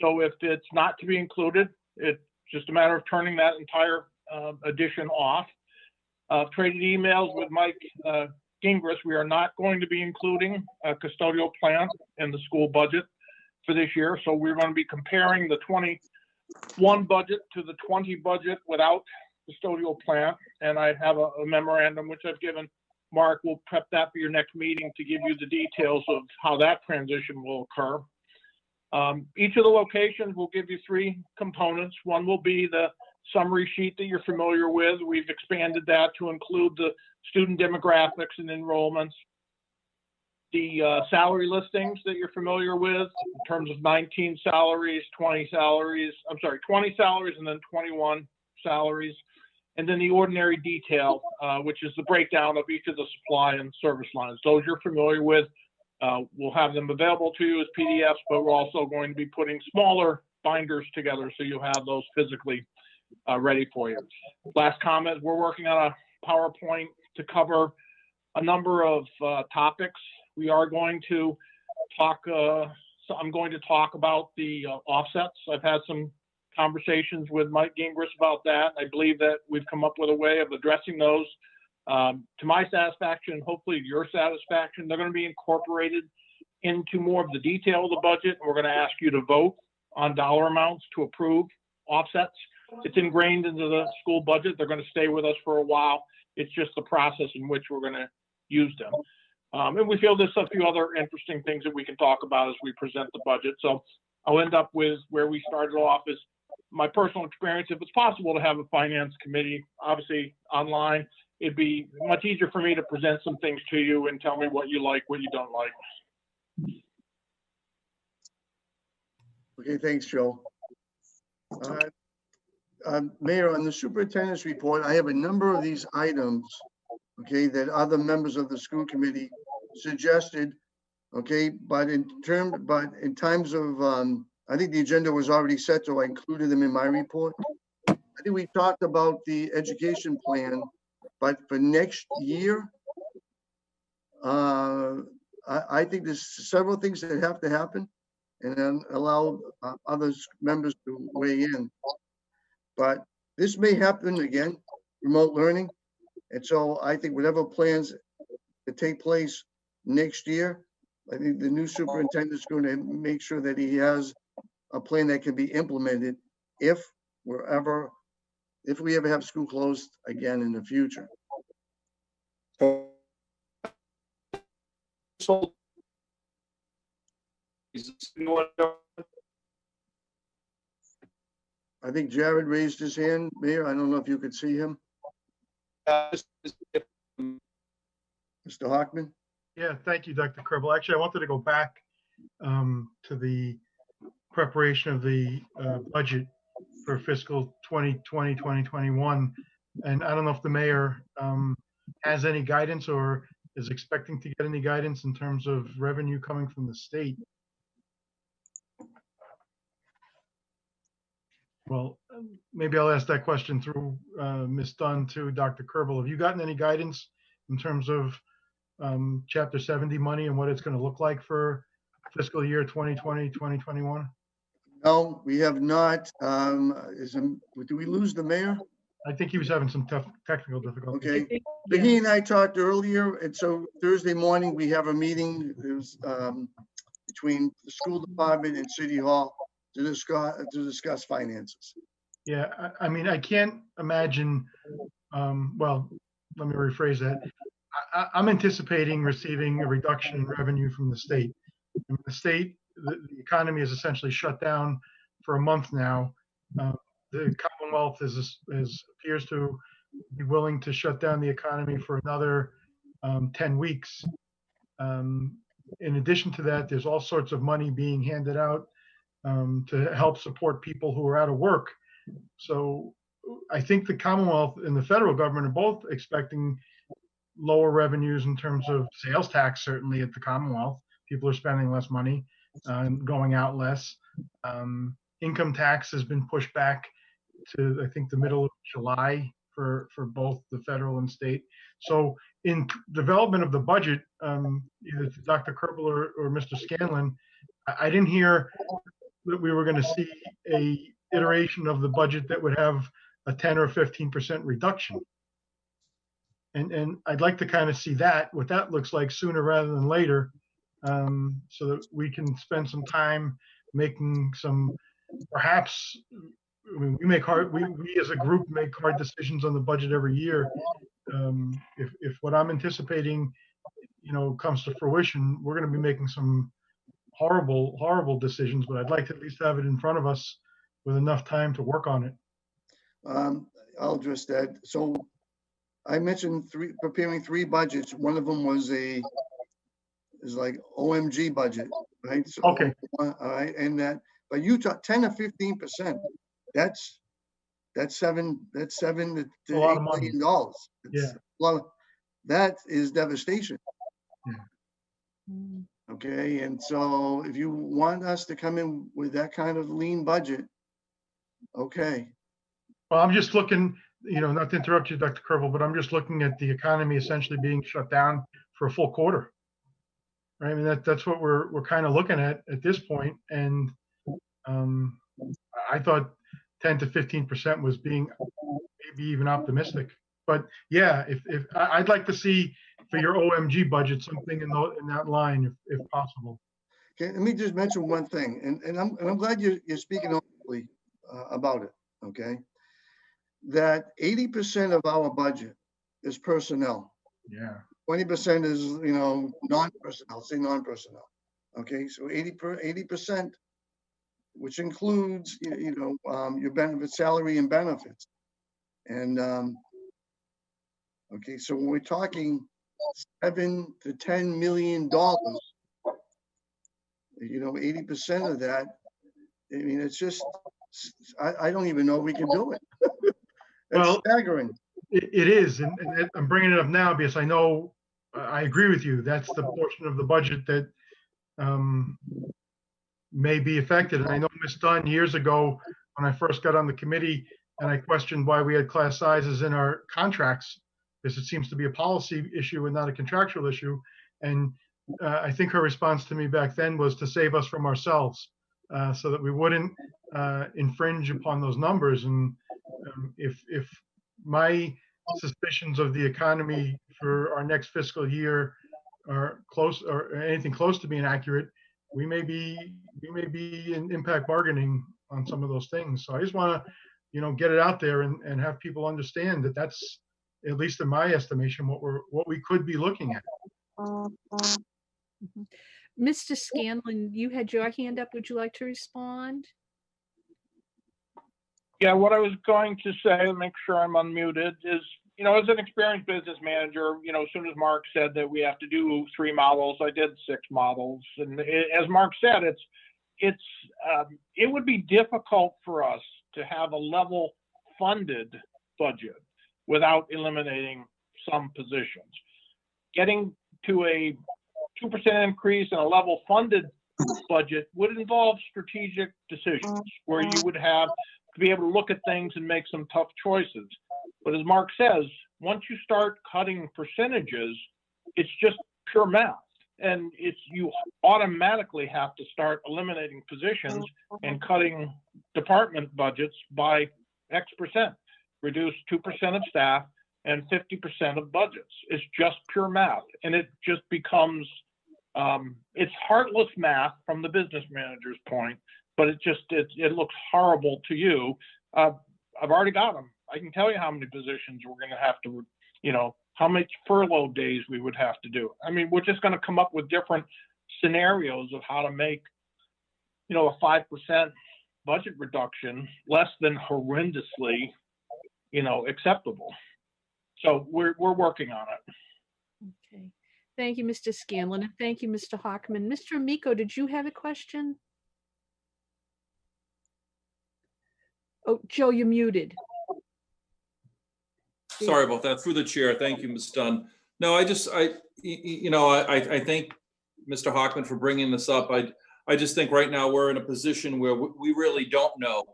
So if it's not to be included, it's just a matter of turning that entire addition off. Traded emails with Mike Gingras, we are not going to be including a custodial plan in the school budget for this year. So we're going to be comparing the 21 budget to the 20 budget without custodial plan. And I have a memorandum which I've given Mark. We'll prep that for your next meeting to give you the details of how that transition will occur. Each of the locations will give you 3 components. One will be the summary sheet that you're familiar with. We've expanded that to include the student demographics and enrollments. the salary listings that you're familiar with in terms of 19 salaries, 20 salaries, 20 salaries and then 21 salaries. And then the ordinary detail, which is the breakdown of each of the supply and service lines. Those you're familiar with, we'll have them available to you as PDFs, but we're also going to be putting smaller binders together so you'll have those physically ready for you. Last comment, we're working on a PowerPoint to cover a number of topics. We are going to talk, so I'm going to talk about the offsets. I've had some conversations with Mike Gingras about that. I believe that we've come up with a way of addressing those to my satisfaction, hopefully your satisfaction. They're going to be incorporated into more of the detail of the budget. We're going to ask you to vote on dollar amounts to approve offsets. It's ingrained into the school budget. They're going to stay with us for a while. It's just the process in which we're going to use them. And we feel there's a few other interesting things that we can talk about as we present the budget. So I'll end up with where we started off is my personal experience. If it's possible to have a finance committee, obviously online, it'd be much easier for me to present some things to you and tell me what you like, what you don't like. Okay, thanks, Joe. Mayor, on the superintendent's report, I have a number of these items, okay, that other members of the school committee suggested, okay, but in times of, I think the agenda was already set, so I included them in my report. I think we talked about the education plan, but for next year, I think there's several things that have to happen and then allow other members to weigh in. But this may happen again, remote learning. And so I think whatever plans to take place next year, I think the new superintendent is going to make sure that he has a plan that can be implemented if we ever have school closed again in the future. So, I think Jared raised his hand, Mayor. I don't know if you could see him. Mr. Hockman? Yeah, thank you, Dr. Kerbal. Actually, I wanted to go back to the preparation of the budget for fiscal 2020, 2021. And I don't know if the mayor has any guidance or is expecting to get any guidance in terms of revenue coming from the state. Well, maybe I'll ask that question through Ms. Dunn to Dr. Kerbal. Have you gotten any guidance in terms of Chapter 70 money and what it's going to look like for fiscal year 2020, 2021? No, we have not. Do we lose the mayor? I think he was having some tough technical difficulties. Okay, but he and I talked earlier, and so Thursday morning we have a meeting. It was between the school department and City Hall to discuss finances. Yeah, I mean, I can't imagine. Well, let me rephrase that. I'm anticipating receiving a reduction in revenue from the state. And the state, the economy is essentially shut down for a month now. The Commonwealth appears to be willing to shut down the economy for another 10 weeks. In addition to that, there's all sorts of money being handed out to help support people who are out of work. So I think the Commonwealth and the federal government are both expecting lower revenues in terms of sales tax, certainly at the Commonwealth. People are spending less money, going out less. Income tax has been pushed back to, I think, the middle of July for both the federal and state. So in development of the budget, either Dr. Kerbal or Mr. Scanlon, I didn't hear that we were going to see a iteration of the budget that would have a 10 or 15% reduction. And I'd like to kind of see what that looks like sooner rather than later, so that we can spend some time making some, perhaps, I mean, we as a group make hard decisions on the budget every year. If what I'm anticipating, comes to fruition, we're going to be making some horrible decisions, but I'd like to at least have it in front of us with enough time to work on it. I'll address that. So I mentioned preparing three budgets. One of them was a is like OMG budget, right? So, Okay. all right, and that, but you talk 10 to 15%, that's $7 to A lot $8 of money. million. Yeah. It's a lot of- that is devastation. Mm. Okay, and so if you want us to come in with that kind of lean budget, okay. Well, I'm just looking, not to interrupt you, Dr. Kerbal, but I'm just looking at the economy essentially being shut down for a full quarter. Right? I mean, that's what we're kind of looking at this point. And I thought 10 to 15% was being maybe even optimistic. But yeah, if I'd like to see for your OMG budget something in that line, if possible. Okay, let me just mention one thing, and I'm glad you're speaking openly about it. Okay, that 80% of our budget is personnel. Yeah. 20% is non-personnel. Say non-personnel. Okay, so 80%, which includes your benefit, salary, and benefits. And okay, so when we're talking $7 to $10 million, 80% of that, I mean, it's just, I don't even know if we can do it. That's Well, staggering. It is, and I'm bringing it up now because I know, I agree with you. That's the portion of the budget that may be affected. And I know Ms. Dunn years ago, when I first got on the committee, and I questioned why we had class sizes in our contracts, because it seems to be a policy issue and not a contractual issue. And I think her response to me back then was to save us from ourselves, so that we wouldn't infringe upon those numbers. And if my suspicions of the economy for our next fiscal year are close, or anything close to being accurate, we may be in impact bargaining on some of those things. So I just want to, get it out there and have people understand that that's, at least in my estimation, what we could be looking at. Mhm. Mr. Scanlon, you had your hand up. Would you like to respond? Yeah, what I was going to say, make sure I'm unmuted, is, as an experienced business manager, as soon as Mark said that we have to do 3 models, I did 6 models. And as Mark said, it would be difficult for us to have a level funded budget without eliminating some positions. Getting to a 2% increase in a level funded budget would involve strategic decisions where you would have to be able to look at things and make some tough choices. But as Mark says, once you start cutting percentages, it's just pure math. And you automatically have to start eliminating positions and cutting department budgets by X percent, reduce 2% of staff and 50% of budgets. It's just pure math. And it just becomes, it's heartless math from the business manager's point, but it looks horrible to you. I've already got them. I can tell you how many positions we're going to have to, how much furlough days we would have to do. I mean, we're just going to come up with different scenarios of how to make, a 5% budget reduction less than horrendously, acceptable. So we're working on it. Okay. Thank you, Mr. Scanlon, and thank you, Mr. Hockman. Mr. Amico, did you have a question? Oh, Joe, you're muted. Sorry about that. Through the chair. Thank you, Ms. Dunn. No, I thank Mr. Hockman for bringing this up. I just think right now we're in a position where we really don't know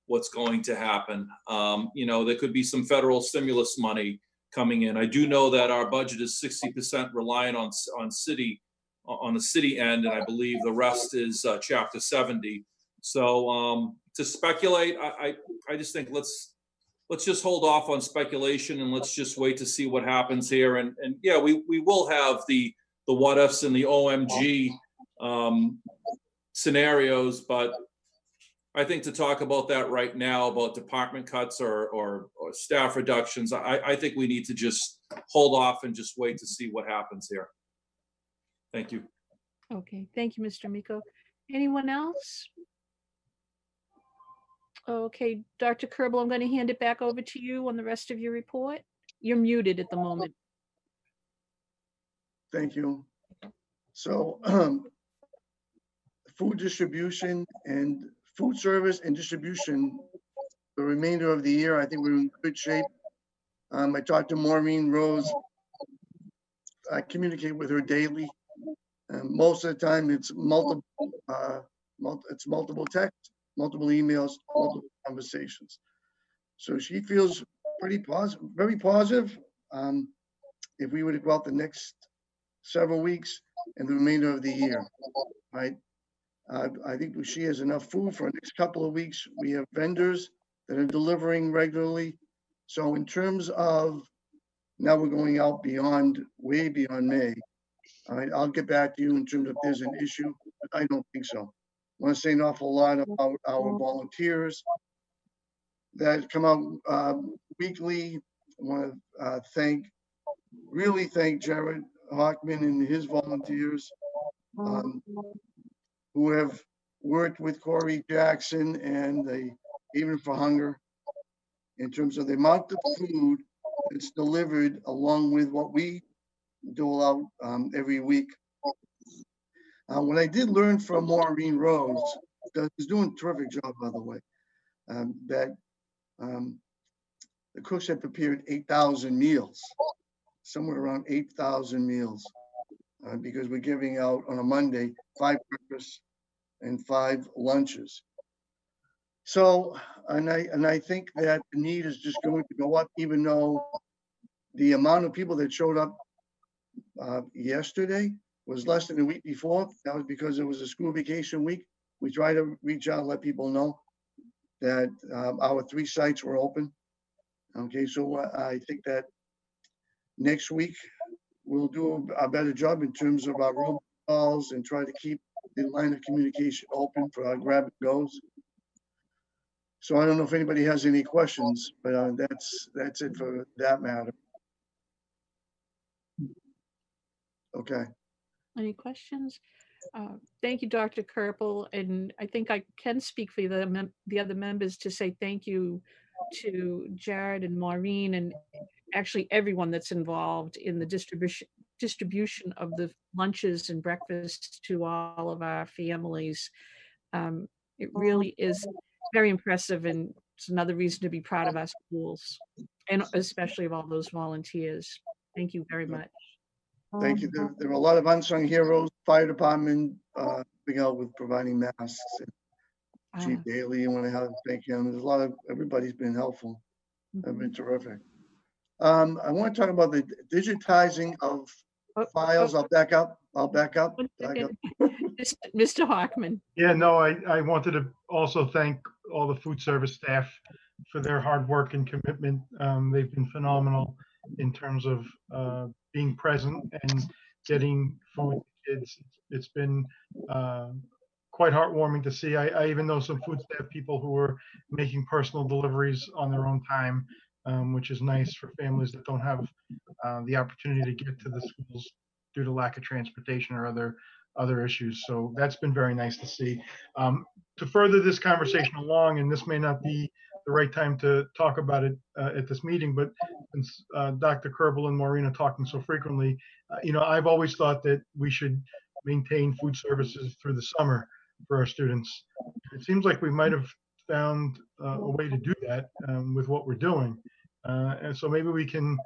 what's going to happen. There could be some federal stimulus money coming in. I do know that our budget is 60% reliant on the city end, and I believe the rest is Chapter 70. So to speculate, I just think let's just hold off on speculation and let's just wait to see what happens here. And yeah, we will have the what ifs and the OMG scenarios, but I think to talk about that right now, about department cuts or staff reductions, I think we need to just hold off and just wait to see what happens here. Thank you. Okay, thank you, Mr. Amico. Anyone else? Okay, Dr. Kerbal, I'm going to hand it back over to you on the rest of your report. You're muted at the moment. Thank you. So food distribution and food service and distribution, the remainder of the year, I think we're in good shape. I talked to Maureen Rose. I communicate with her daily. Most of the time it's multiple texts, multiple emails, multiple conversations. So she feels pretty positive, very positive. If we were to go out the next several weeks and the remainder of the year, right? I think she has enough food for the next couple of weeks. We have vendors that are delivering regularly. So in terms of now we're going out beyond, way beyond May. All right, I'll get back to you in terms of if there's an issue, but I don't think so. I want to say an awful lot about our volunteers that come out weekly. I want to really thank Jared Hockman and his volunteers who have worked with Corey Jackson and the Haven for Hunger in terms of the amount of food that's delivered along with what we dole out every week. What I did learn from Maureen Rose, who's doing a terrific job, by the way, that the cooks had prepared 8,000 meals, somewhere around 8,000 meals, because we're giving out on a Monday 5 breakfasts and 5 lunches. So, and I think that the need is just going to go up, even though the amount of people that showed up yesterday was less than the week before. That was because it was a school vacation week. We try to reach out and let people know that our 3 sites were open. Okay, so I think that next week we'll do a better job in terms of our roll calls and try to keep the line of communication open for our grab and goes. So I don't know if anybody has any questions, but that's it for that matter. Okay. Any questions? Thank you, Dr. Kerpel. And I think I can speak for the other members to say thank you to Jared and Maureen and actually everyone that's involved in the distribution of the lunches and breakfasts to all of our families. It really is very impressive, and it's another reason to be proud of our schools and especially of all those volunteers. Thank you very much. Thank you. There are a lot of unsung heroes, fire department, with providing masks. Chief Daly, you want to thank him. There's a lot of, everybody's been helpful. They've been terrific. I want to talk about the digitizing of files. I'll back up. Mr. Hockman. Yeah, no, I wanted to also thank all the food service staff for their hard work and commitment. They've been phenomenal in terms of being present and getting food to kids. It's been quite heartwarming to see. I even know some food staff people who are making personal deliveries on their own time, which is nice for families that don't have the opportunity to get to the schools due to lack of transportation or other issues. So that's been very nice to see. To further this conversation along, and this may not be the right time to talk about it at this meeting, but since Dr. Kerbel and Maureen are talking so frequently, I've always thought that we should maintain food services through the summer for our students. It seems like we might have found a way to do that with what we're doing. And so maybe we can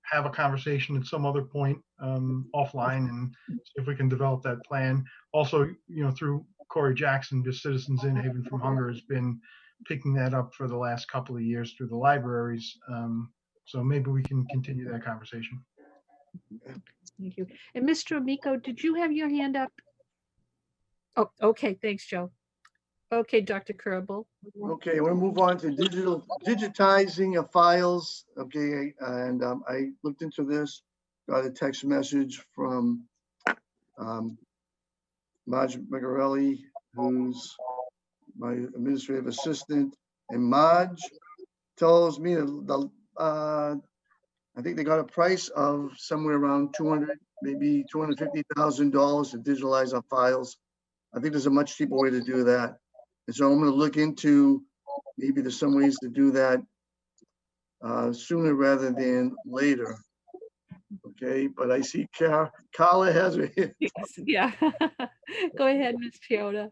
have a conversation at some other point offline and see if we can develop that plan. Also, through Corey Jackson, just Citizens in Haven from Hunger has been picking that up for the last couple of years through the libraries. So maybe we can continue that conversation. Thank you. And Mr. Amico, did you have your hand up? Oh, okay. Thanks, Joe. Okay, Dr. Kerbel. Okay, we'll move on to digitizing of files. Okay, and I looked into this, got a text message from Marge Magarelli, who's my administrative assistant, and Marge tells me that I think they got a price of somewhere around $200,000, maybe $250,000 to digitalize our files. I think there's a much cheaper way to do that. And so I'm going to look into maybe there's some ways to do that sooner rather than later. Okay, but I see Carla has her hand. Yes, yeah. Go ahead, Ms. Chioda.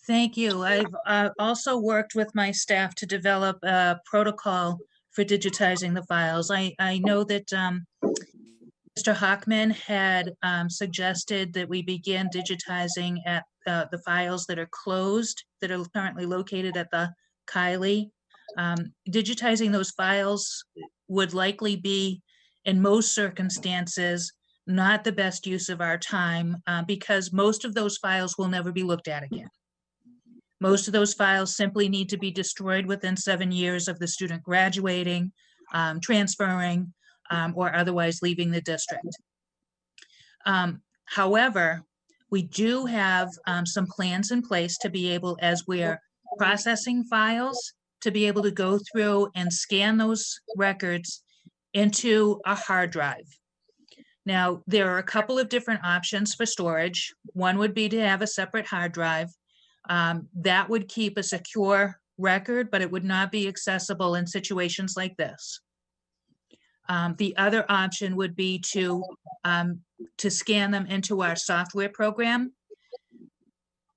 Thank you. I've also worked with my staff to develop a protocol for digitizing the files. I know that Mr. Hockman had suggested that we begin digitizing at the files that are closed, that are currently located at the Kylie. Digitizing those files would likely be, in most circumstances, not the best use of our time because most of those files will never be looked at again. Most of those files simply need to be destroyed within 7 years of the student graduating, transferring, or otherwise leaving the district. However, we do have some plans in place to be able, as we're processing files, to be able to go through and scan those records into a hard drive. Now, there are a couple of different options for storage. One would be to have a separate hard drive. That would keep a secure record, but it would not be accessible in situations like this. The other option would be to scan them into our software program.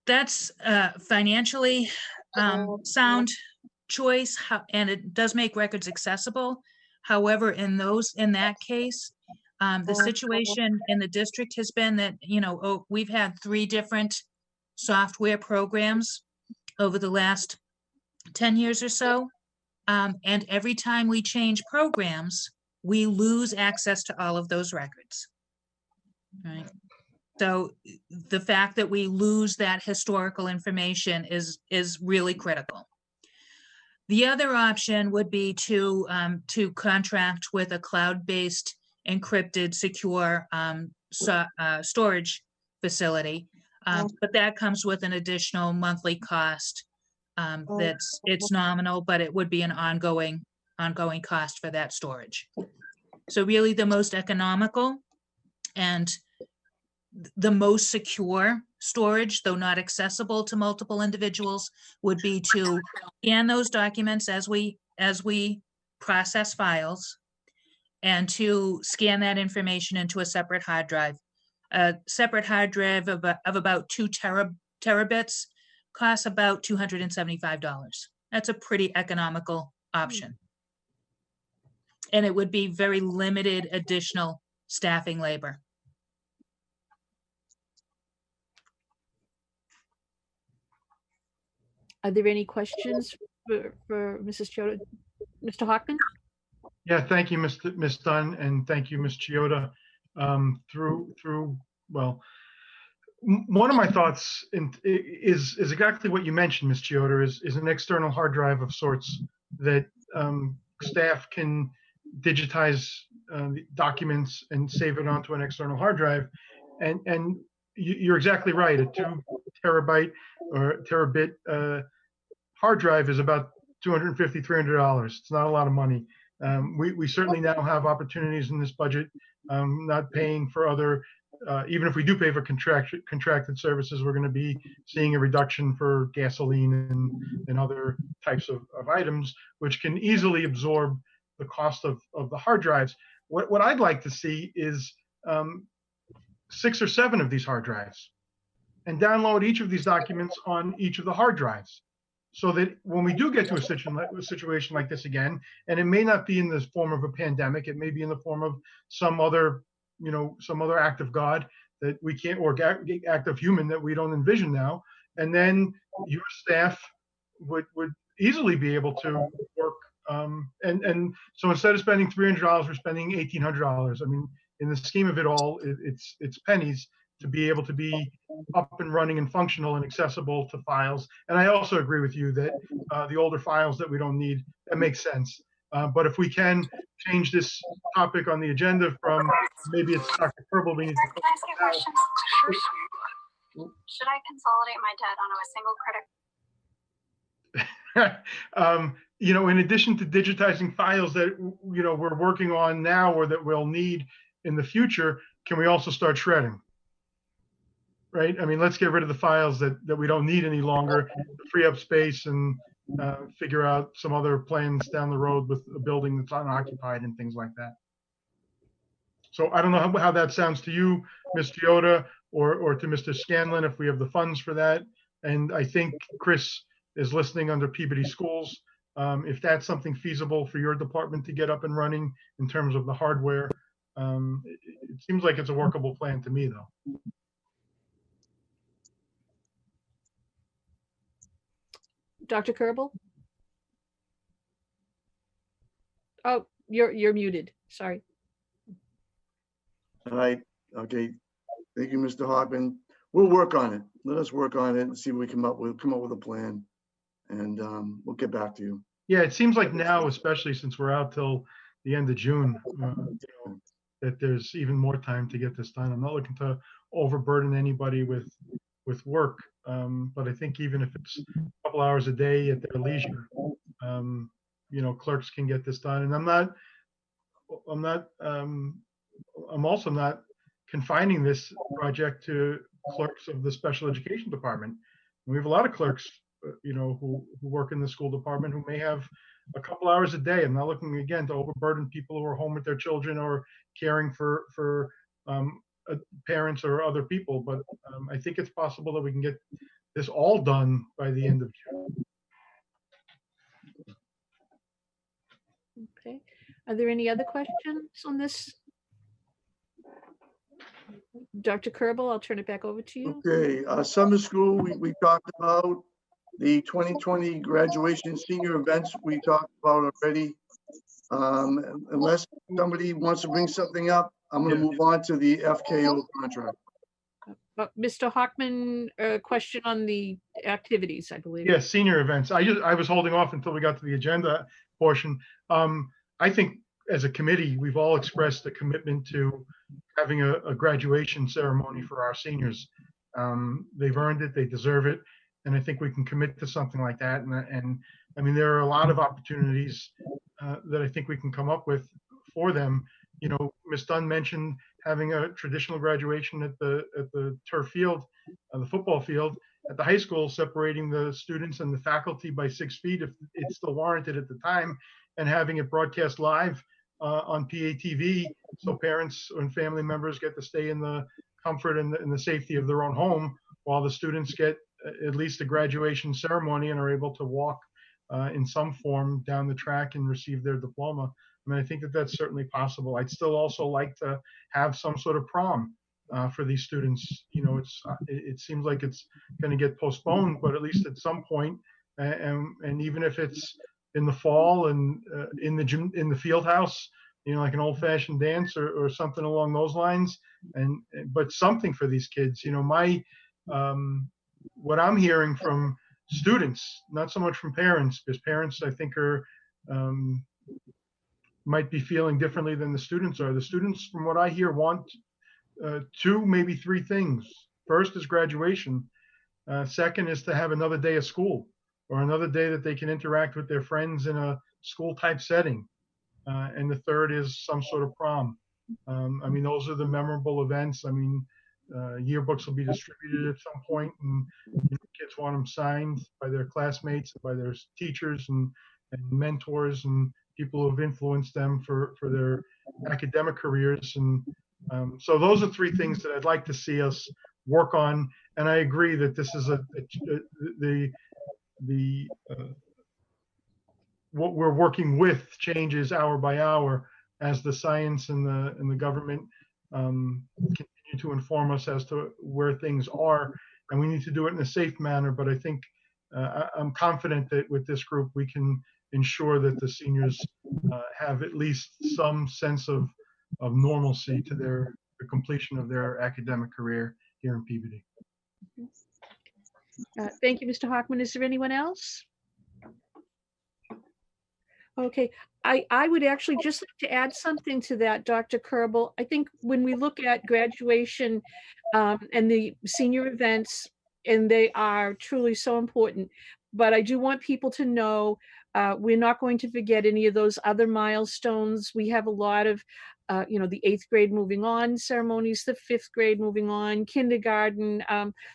That's financially sound choice, and it does make records accessible. However, in that case, the situation in the district has been that, we've had 3 different software programs over the last 10 years or so. And every time we change programs, we lose access to all of those records. Right. So the fact that we lose that historical information is really critical. The other option would be to contract with a cloud-based, encrypted, secure storage facility. But that comes with an additional monthly cost. It's nominal, but it would be an ongoing cost for that storage. So really the most economical and the most secure storage, though not accessible to multiple individuals, would be to scan those documents as we process files, and to scan that information into a separate hard drive. A separate hard drive of about 2 terabits costs about $275. That's a pretty economical option. And it would be very limited additional staffing labor. Are there any questions for Mrs. Chioda? Mr. Hockman? Yeah, thank you, Ms. Dunn, and thank you, Ms. Chioda. Well, one of my thoughts is exactly what you mentioned, Ms. Chioda, is an external hard drive of sorts that staff can digitize documents and save it onto an external hard drive. And you're exactly right. A 2 terabyte or terabit hard drive is about $250, $300. It's not a lot of money. We certainly now have opportunities in this budget, not paying for other, even if we do pay for contracted services, we're going to be seeing a reduction for gasoline and other types of items, which can easily absorb the cost of the hard drives. What I'd like to see is 6 or 7 of these hard drives and download each of these documents on each of the hard drives, so that when we do get to a situation like this again, and it may not be in the form of a pandemic, it may be in the form of some other act of God that we can't, or act of human that we don't envision now, and then your staff would easily be able to work. And so instead of spending $300, we're spending $1,800. I mean, in the scheme of it all, it's pennies to be able to be up and running and functional and accessible to files. And I also agree with you that the older files that we don't need, that makes sense. But if we can change this topic on the agenda from maybe it's Dr. Kerbal, we need to. Can I ask you a question? Should I consolidate my debt onto a single credit? In addition to digitizing files that we're working on now or that we'll need in the future, can we also start shredding? Right? I mean, let's get rid of the files that we don't need any longer, free up space, and figure out some other plans down the road with a building that's unoccupied and things like that. So I don't know how that sounds to you, Ms. Chioda, or to Mr. Scanlon, if we have the funds for that. And I think Chris is listening under Peabody Schools. If that's something feasible for your department to get up and running in terms of the hardware, it seems like it's a workable plan to me, though. Dr. Kerbal? Oh, you're muted. Sorry. All right, okay. Thank you, Mr. Hoffman. We'll work on it. Let us work on it and see what we come up with a plan. And we'll get back to you. Yeah, it seems like now, especially since we're out till the end of June, that there's even more time to get this done. I'm not looking to overburden anybody with work, but I think even if it's a couple hours a day at their leisure, clerks can get this done. And I'm also not confining this project to clerks of the special education department. We have a lot of clerks, who work in the school department who may have a couple hours a day. I'm not looking, again, to overburden people who are home with their children or caring for parents or other people, but I think it's possible that we can get this all done by the end of June. Okay. Are there any other questions on this? Dr. Kerbal, I'll turn it back over to you. Okay, summer school, we talked about. The 2020 graduation senior events we talked about already. Unless somebody wants to bring something up, I'm going to move on to the FKO contract. Mr. Hockman, a question on the activities, I believe. Yes, senior events. I was holding off until we got to the agenda portion. I think as a committee, we've all expressed a commitment to having a graduation ceremony for our seniors. They've earned it, they deserve it. And I think we can commit to something like that. And I mean, there are a lot of opportunities that I think we can come up with for them. Ms. Dunn mentioned having a traditional graduation at the turf field, the football field, at the high school, separating the students and the faculty by 6 feet if it's still warranted at the time, and having it broadcast live on PATV, so parents and family members get to stay in the comfort and the safety of their own home, while the students get at least a graduation ceremony and are able to walk in some form down the track and receive their diploma. I mean, I think that that's certainly possible. I'd still also like to have some sort of prom for these students. It seems like it's going to get postponed, but at least at some point, and even if it's in the fall and in the field house, like an old-fashioned dance or something along those lines, but something for these kids. What I'm hearing from students, not so much from parents, because parents, I think, might be feeling differently than the students are. The students, from what I hear, want 2, maybe 3 things. First is graduation. Second is to have another day of school, or another day that they can interact with their friends in a school-type setting. And the third is some sort of prom. I mean, those are the memorable events. I mean, yearbooks will be distributed at some point, and kids want them signed by their classmates, by their teachers and mentors and people who have influenced them for their academic careers. And so those are 3 things that I'd like to see us work on. And I agree that this is what we're working with changes hour by hour as the science and the government continue to inform us as to where things are, and we need to do it in a safe manner. But I think I'm confident that with this group we can ensure that the seniors have at least some sense of normalcy to the completion of their academic career here in Peabody. Thank you, Mr. Hockman. Is there anyone else? Okay, I would actually just like to add something to that, Dr. Kerbal. I think when we look at graduation and the senior events, and they are truly so important, but I do want people to know we're not going to forget any of those other milestones. We have a lot of the 8th grade moving on ceremonies, the 5th grade moving on, kindergarten.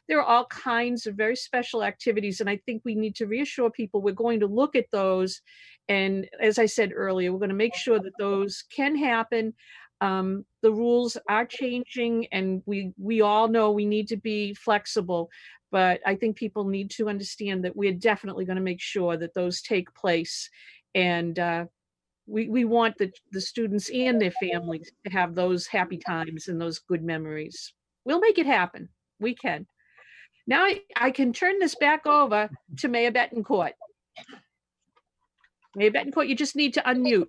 There are all kinds of very special activities. And I think we need to reassure people we're going to look at those. And as I said earlier, we're going to make sure that those can happen. The rules are changing, and we all know we need to be flexible. But I think people need to understand that we're definitely going to make sure that those take place. And we want the students and their families to have those happy times and those good memories. We'll make it happen. We can. Now I can turn this back over to Mayor Betancourt. Mayor Betancourt, you just need to unmute.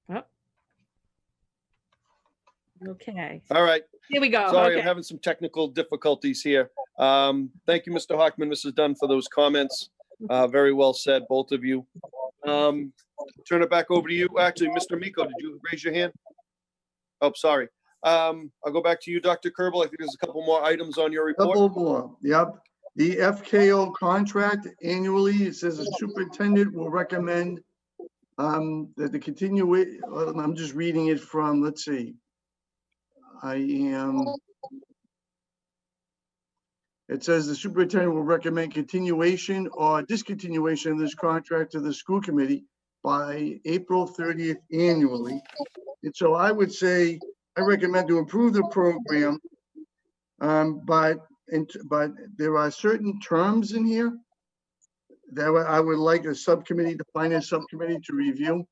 Oh. Okay. All right. Here we go. Sorry, Okay. I'm having some technical difficulties here. Thank you, Mr. Hockman, Mrs. Dunn, for those comments. Very well said, both of you. Turn it back over to you. Actually, Mr. Miko, did you raise your hand? Oh, sorry. I'll go back to you, Dr. Kerbal. I think there's a couple more items on your report. Couple more, yep. The FKO contract annually, it says the superintendent will recommend that the continuation, I'm just reading it from, let's see. It says the superintendent will recommend continuation or discontinuation of this contract to the school committee by April 30th annually. And so I would say, I recommend to approve the program, but there are certain terms in here that I would like a subcommittee, the finance subcommittee, to review.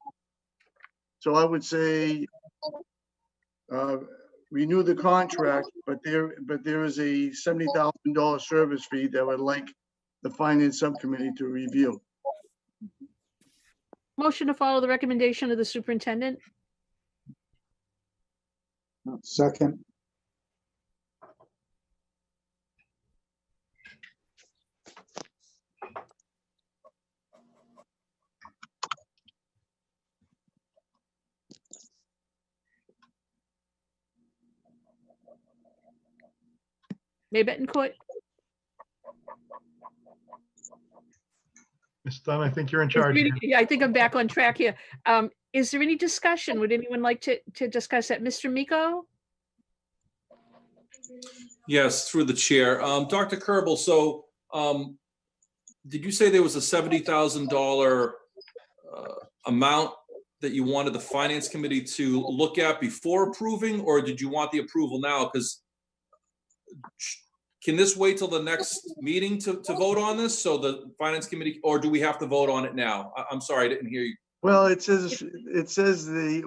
So I would say renew the contract, but there is a $70,000 service fee that I would like the finance subcommittee to review. Motion to follow the recommendation of the superintendent. Second. Mayor Betancourt. Ms. Dunn, I think you're in charge. here. Yeah, I think I'm back on track here. Is there any discussion? Would anyone like to discuss that? Mr. Miko? Yes, through the chair. Dr. Kerbal, so did you say there was a $70,000 amount that you wanted the finance committee to look at before approving, or did you want the approval now? Because can this wait till the next meeting to vote on this? So the finance committee, or do we have to vote on it now? I'm sorry, I didn't hear you. Well, it says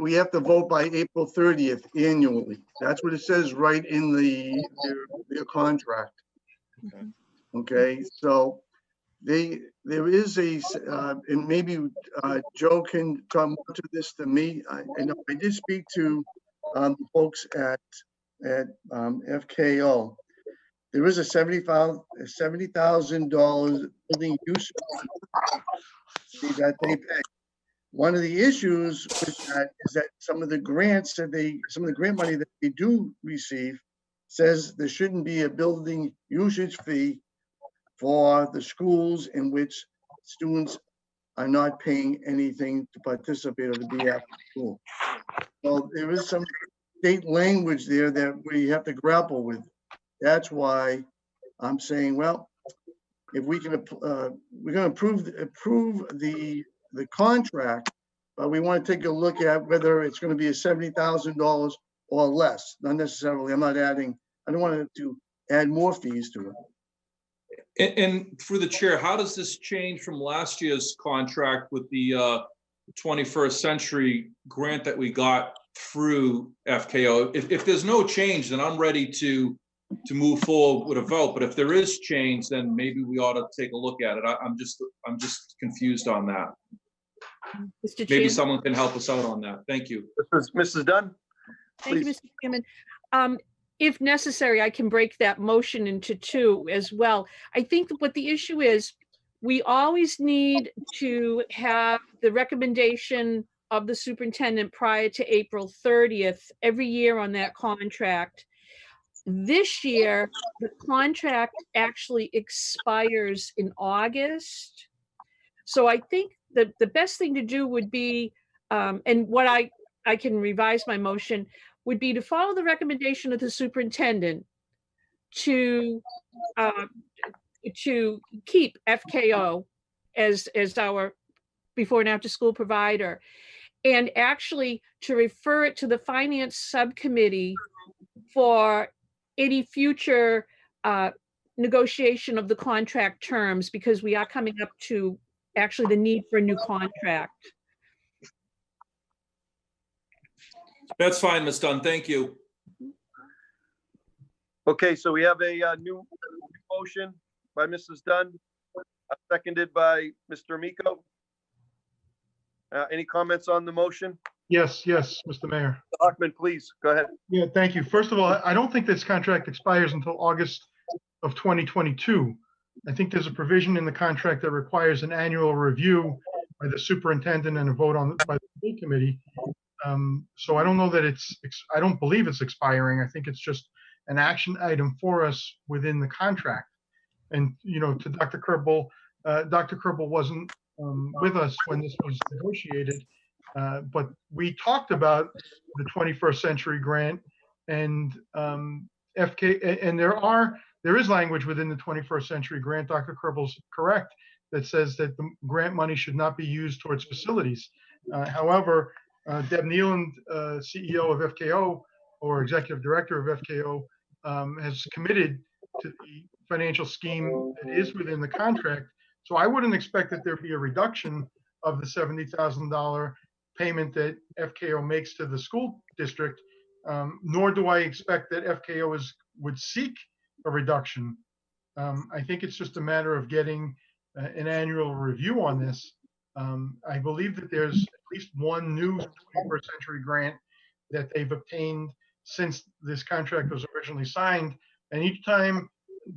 we have to vote by April 30th annually. That's what it says right in their contract. Okay, so there is and maybe Joe can talk more to this than me. I know I did speak to folks at FKO. There is a $70,000 building use fee that they pay. One of the issues with that is that some of the grant money that they do receive says there shouldn't be a building usage fee for the schools in which students are not paying anything to participate or to be at school. So there is some state language there that we have to grapple with. That's why I'm saying, well, if we can, we're going to approve the contract, but we want to take a look at whether it's going to be a $70,000 or less. Not necessarily. I don't want to add more fees to it. And through the chair, how does this change from last year's contract with the 21st Century grant that we got through FKO? If there's no change, then I'm ready to move forward with a vote. But if there is change, then maybe we ought to take a look at it. I'm just confused on that. Mr. Maybe Chair. someone can help us out on that. Thank you. Mrs. Dunn? Thank you, Please. Mr. Chairman. If necessary, I can break that motion into two as well. I think that what the issue is, we always need to have the recommendation of the superintendent prior to April 30th every year on that contract. This year, the contract actually expires in August. So I think the best thing to do would be, and what I can revise my motion, would be to follow the recommendation of the superintendent to keep FKO as our before and after school provider, and actually to refer it to the finance subcommittee for any future negotiation of the contract terms, because we are coming up to actually the need for a new contract. That's fine, Ms. Dunn. Thank you. Okay, so we have a new motion by Mrs. Dunn, seconded by Mr. Amico. Any comments on the motion? Yes, Mr. Mayor. Hockman, please, go ahead. Yeah, thank you. First of all, I don't think this contract expires until August of 2022. I think there's a provision in the contract that requires an annual review by the superintendent and a vote by the school committee. So I don't know that I don't believe it's expiring. I think it's just an action item for us within the contract. And, to Dr. Kerbal, Dr. Kerbal wasn't with us when this was negotiated, but we talked about the 21st Century Grant and FK, and there is language within the 21st Century Grant, Dr. Kerbal's correct, that says that the grant money should not be used towards facilities. However, Deb Nealand, CEO of FKO or Executive Director of FKO, has committed to the financial scheme that is within the contract. So I wouldn't expect that there be a reduction of the $70,000 payment that FKO makes to the school district, nor do I expect that FKO would seek a reduction. I think it's just a matter of getting an annual review on this. I believe that there's at least one new 21st Century Grant that they've obtained since this contract was originally signed. And each time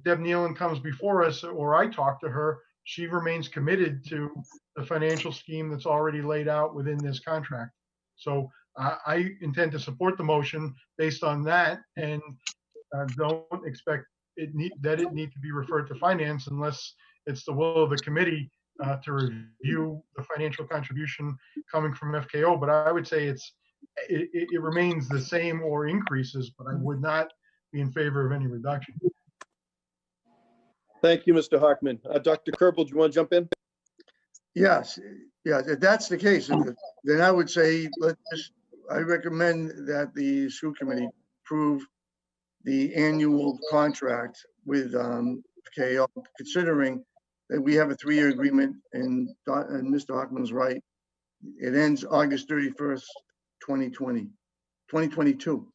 Deb Nealand comes before us or I talk to her, she remains committed to the financial scheme that's already laid out within this contract. So I intend to support the motion based on that, and don't expect it need to be referred to finance unless it's the will of the committee to review the financial contribution coming from FKO. But I would say it remains the same or increases, but I would not be in favor of any reduction. Thank you, Mr. Hockman. Dr. Kerbal, do you want to jump in? Yes, if that's the case, then I would say I recommend that the school committee approve the annual contract with FKO, considering that we have a 3-year agreement, and Mr. Hockman's right. It ends August 31st, 2022.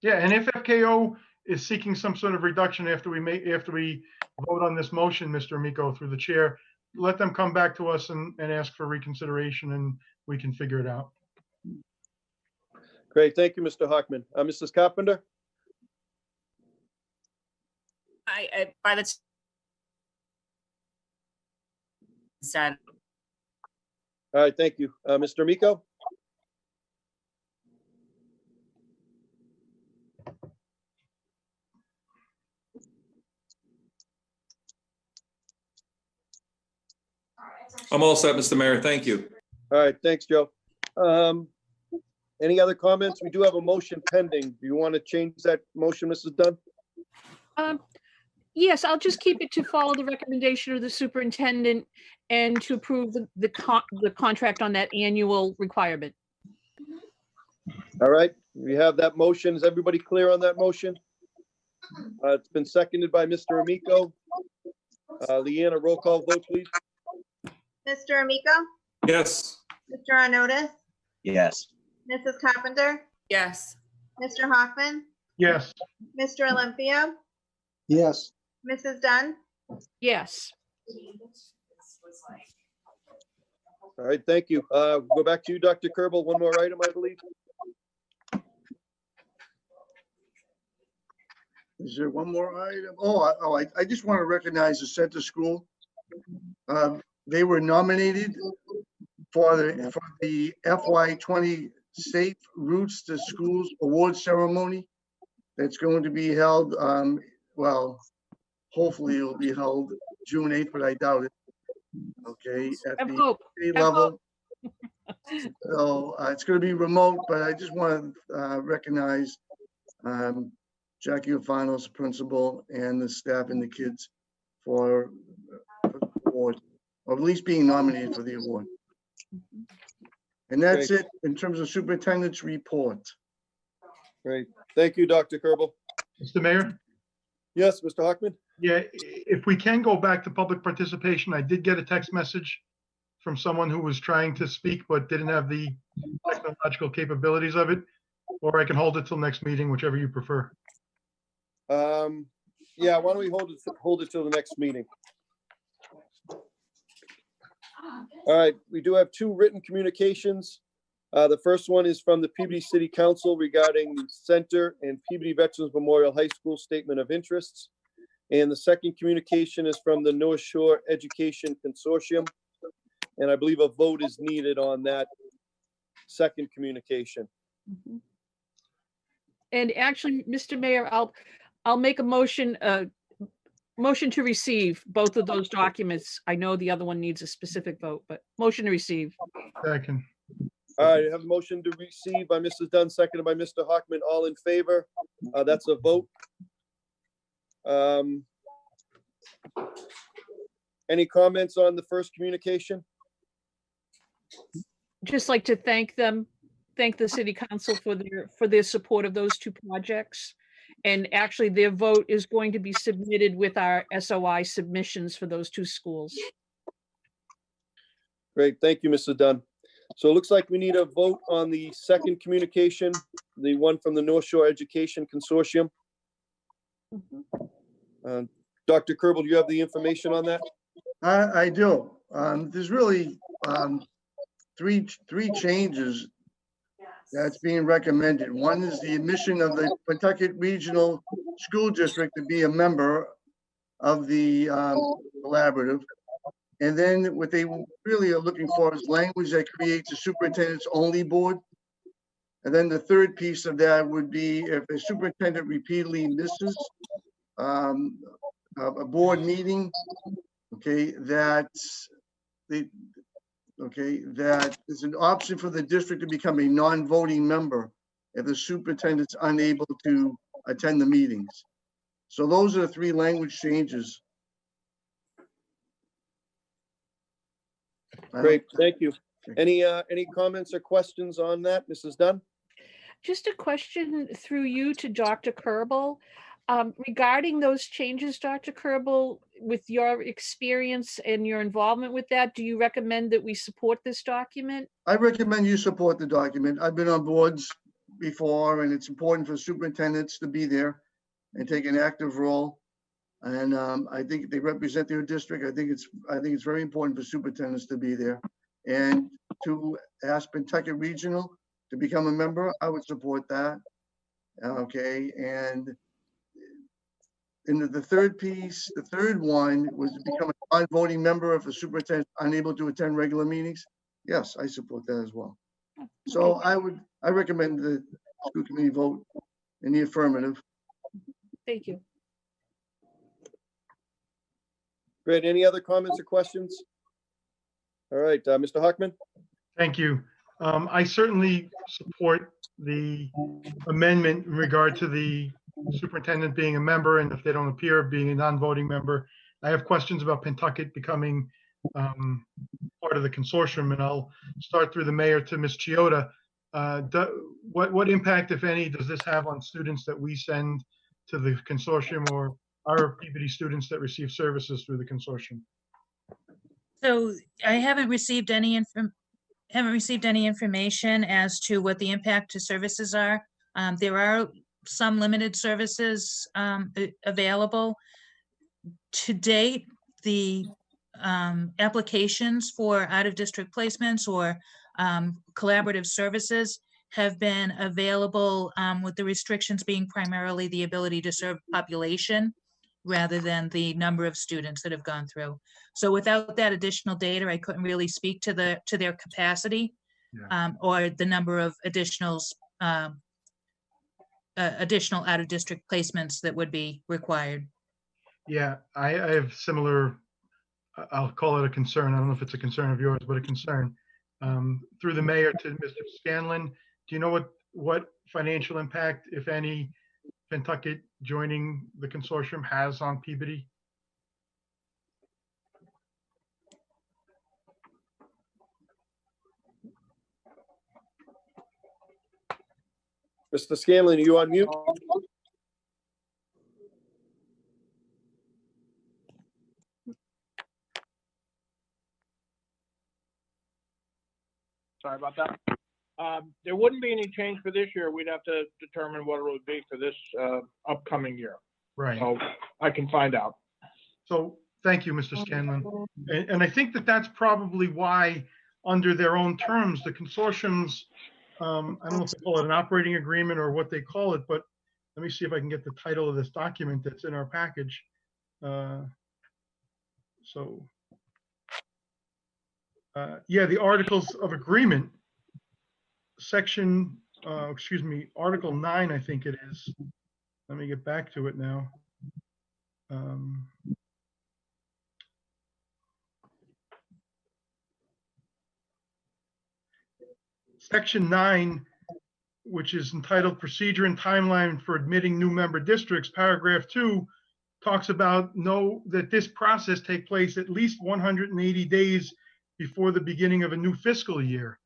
Yeah, and if FKO is seeking some sort of reduction after we vote on this motion, Mr. Amico, through the chair, let them come back to us and ask for reconsideration, and we can figure it out. Great, thank you, Mr. Hockman. Mrs. Carpenter? By the said. All right, thank you. Mr. Amico? I'm all set, Mr. Mayor. Thank you. All right, thanks, Joe. Any other comments? We do have a motion pending. Do you want to change that motion, Mrs. Dunn? Yes, I'll just keep it to follow the recommendation of the superintendent and to approve the contract on that annual requirement. All right, we have that motion. Is everybody clear on that motion? It's been seconded by Mr. Amico. Leanna, roll call vote, please. Mr. Amico? Yes. Mr. Arnottis? Yes. Mrs. Carpenter? Yes. Mr. Hockman? Yes. Mr. Olympio? Yes. Mrs. Dunn? Yes. All right, thank you. Go back to you, Dr. Kerbal. One more item, I believe. Is there one more item? I just want to recognize the center school. They were nominated for the FY20 Safe Routes to Schools Award Ceremony that's going to be held, hopefully it'll be held June 8th, but I doubt it. Okay, at Have the hope. state Have level. So it's going to be remote, but I just want to recognize Jackie Alfano's principal and the staff and the kids for the award, or at least being nominated for the award. And that's Great. it in terms of superintendent's report. Great. Thank you, Dr. Kerbal. Mr. Mayor? Yes, Mr. Hockman? Yeah, if we can go back to public participation, I did get a text message from someone who was trying to speak but didn't have the technological capabilities of it, or I can hold it till next meeting, whichever you prefer. Yeah, why don't we hold it till the next meeting? All right, we do have 2 written communications. The first one is from the Peabody City Council regarding the Center and Peabody Veterans Memorial High School Statement of Interests. And the second communication is from the North Shore Education Consortium. And I believe a vote is needed on that second communication. And actually, Mr. Mayor, I'll make a motion to receive both of those documents. I know the other one needs a specific vote, but motion to receive. Second. All right, I have a motion to receive by Mrs. Dunn, seconded by Mr. Hockman. All in favor? That's a vote. Any comments on the first communication? Just like to thank them, thank the city council for their support of those 2 projects. And actually, their vote is going to be submitted with our SOI submissions for those 2 schools. Great, thank you, Mrs. Dunn. So it looks like we need a vote on the second communication, the one from the North Shore Education Consortium. Dr. Kerbal, do you have the information on that? I do. There's really 3 changes that's being recommended. One is the admission of the Pawtucket Regional School District to be a member of the collaborative. And then what they really are looking for is language that creates a superintendent's only board. And then the third piece of that would be if a superintendent repeatedly misses a board meeting, okay, that is an option for the district to become a non-voting member if the superintendent's unable to attend the meetings. So those are the 3 language changes. Great, thank you. Any comments or questions on that, Mrs. Dunn? Just a question through you to Dr. Kerbal. Regarding those changes, Dr. Kerbal, with your experience and your involvement with that, do you recommend that we support this document? I recommend you support the document. I've been on boards before, and it's important for superintendents to be there and take an active role. And I think they represent their district. I think it's very important for superintendents to be there. And to ask Pawtucket Regional to become a member, I would support that. Okay, and in the third piece, the third one was to become a non-voting member if a superintendent is unable to attend regular meetings. Yes, I support that as well. So I recommend the school committee vote in the affirmative. Thank you. Great, any other comments or questions? All right, Mr. Hockman? Thank you. I certainly support the amendment in regard to the superintendent being a member, and if they don't appear, being a non-voting member. I have questions about Pawtucket becoming part of the consortium, and I'll start through the mayor to Ms. Chioda. What impact, if any, does this have on students that we send to the consortium or our Peabody students that receive services through the consortium? So I haven't received any information as to what the impact to services are. There are some limited services available. To date, the applications for out-of-district placements or collaborative services have been available with the restrictions being primarily the ability to serve population rather than the number of students that have gone through. So without that additional data, I couldn't really speak to their capacity or the number of additional out-of-district placements that would be required. Yeah, I have similar I'll call it a concern. I don't know if it's a concern of yours, but a concern. Through the mayor to Mr. Scanlon, do you know what financial impact, if any, Pentucket joining the consortium has on Peabody? Mr. Scanlon, are you on mute? Sorry about that. There wouldn't be any change for this year. We'd have to determine what it would be for this upcoming year. Right. So I can find out. So thank you, Mr. Scanlon. And I think that that's probably why, under their own terms, the consortiums, I don't know if they call it an operating agreement or what they call it, but let me see if I can get the title of this document that's in our package. Yeah, the Articles of Agreement, section, Article 9, I think it is. Let me get back to it now. Section 9, which is entitled Procedure and Timeline for Admitting New Member Districts, paragraph 2, talks about that this process take place at least 180 days before the beginning of a new fiscal year.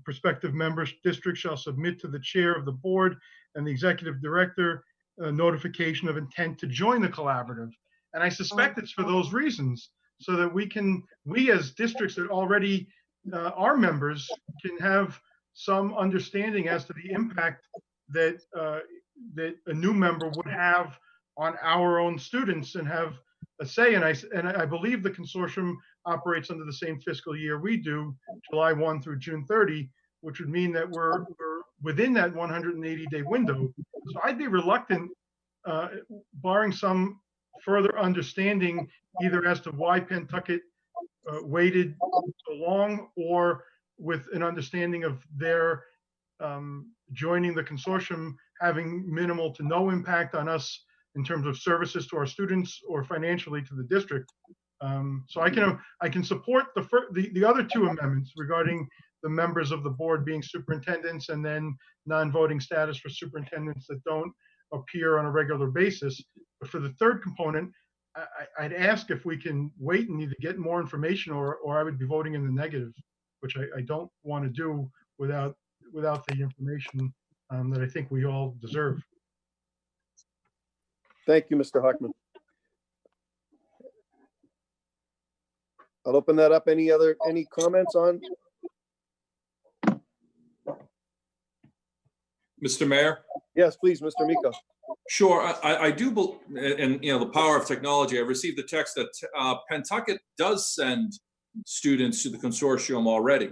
Prospective member districts shall submit to the chair of the board and the executive director a notification of intent to join the collaborative. And I suspect it's for those reasons, so that we as districts that already are members can have some understanding as to the impact that a new member would have on our own students and have a say. And I believe the consortium operates under the same fiscal year we do, July 1 through June 30, which would mean that we're within that 180-day window. So I'd be reluctant, barring some further understanding, either as to why Pentucket waited so long, or with an understanding of their joining the consortium having minimal to no impact on us in terms of services to our students or financially to the district. So I can support the other two amendments regarding the members of the board being superintendents, and then non-voting status for superintendents that don't appear on a regular basis. But for the third component, I'd ask if we can wait and either get more information, or I would be voting in the negative, which I don't want to do without the information that I think we all deserve. Thank you, Mr. Hockman. I'll open that up. Any comments on? Mr. Mayor? Yes, please, Mr. Miko. Sure, I do, and the power of technology, I received the text that Pentucket does send students to the consortium already.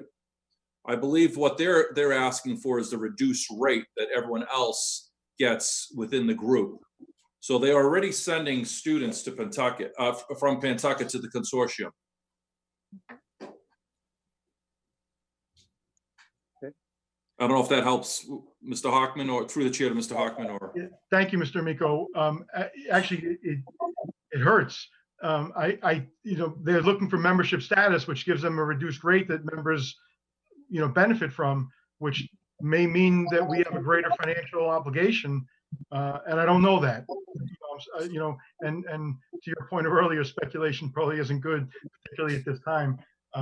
I believe what they're asking for is the reduced rate that everyone else gets within the group. So they are already sending students to Pentucket, from Pentucket to the consortium. Okay. I don't know if that helps Mr. Hockman, or through the chair to Mr. Hockman, or. Yeah, thank you, Mr. Miko. Actually, it hurts. They're looking for membership status, which gives them a reduced rate that members, benefit from, which may mean that we have a greater financial obligation. And I don't know that, and to your point of earlier, speculation probably isn't good, particularly at this time. I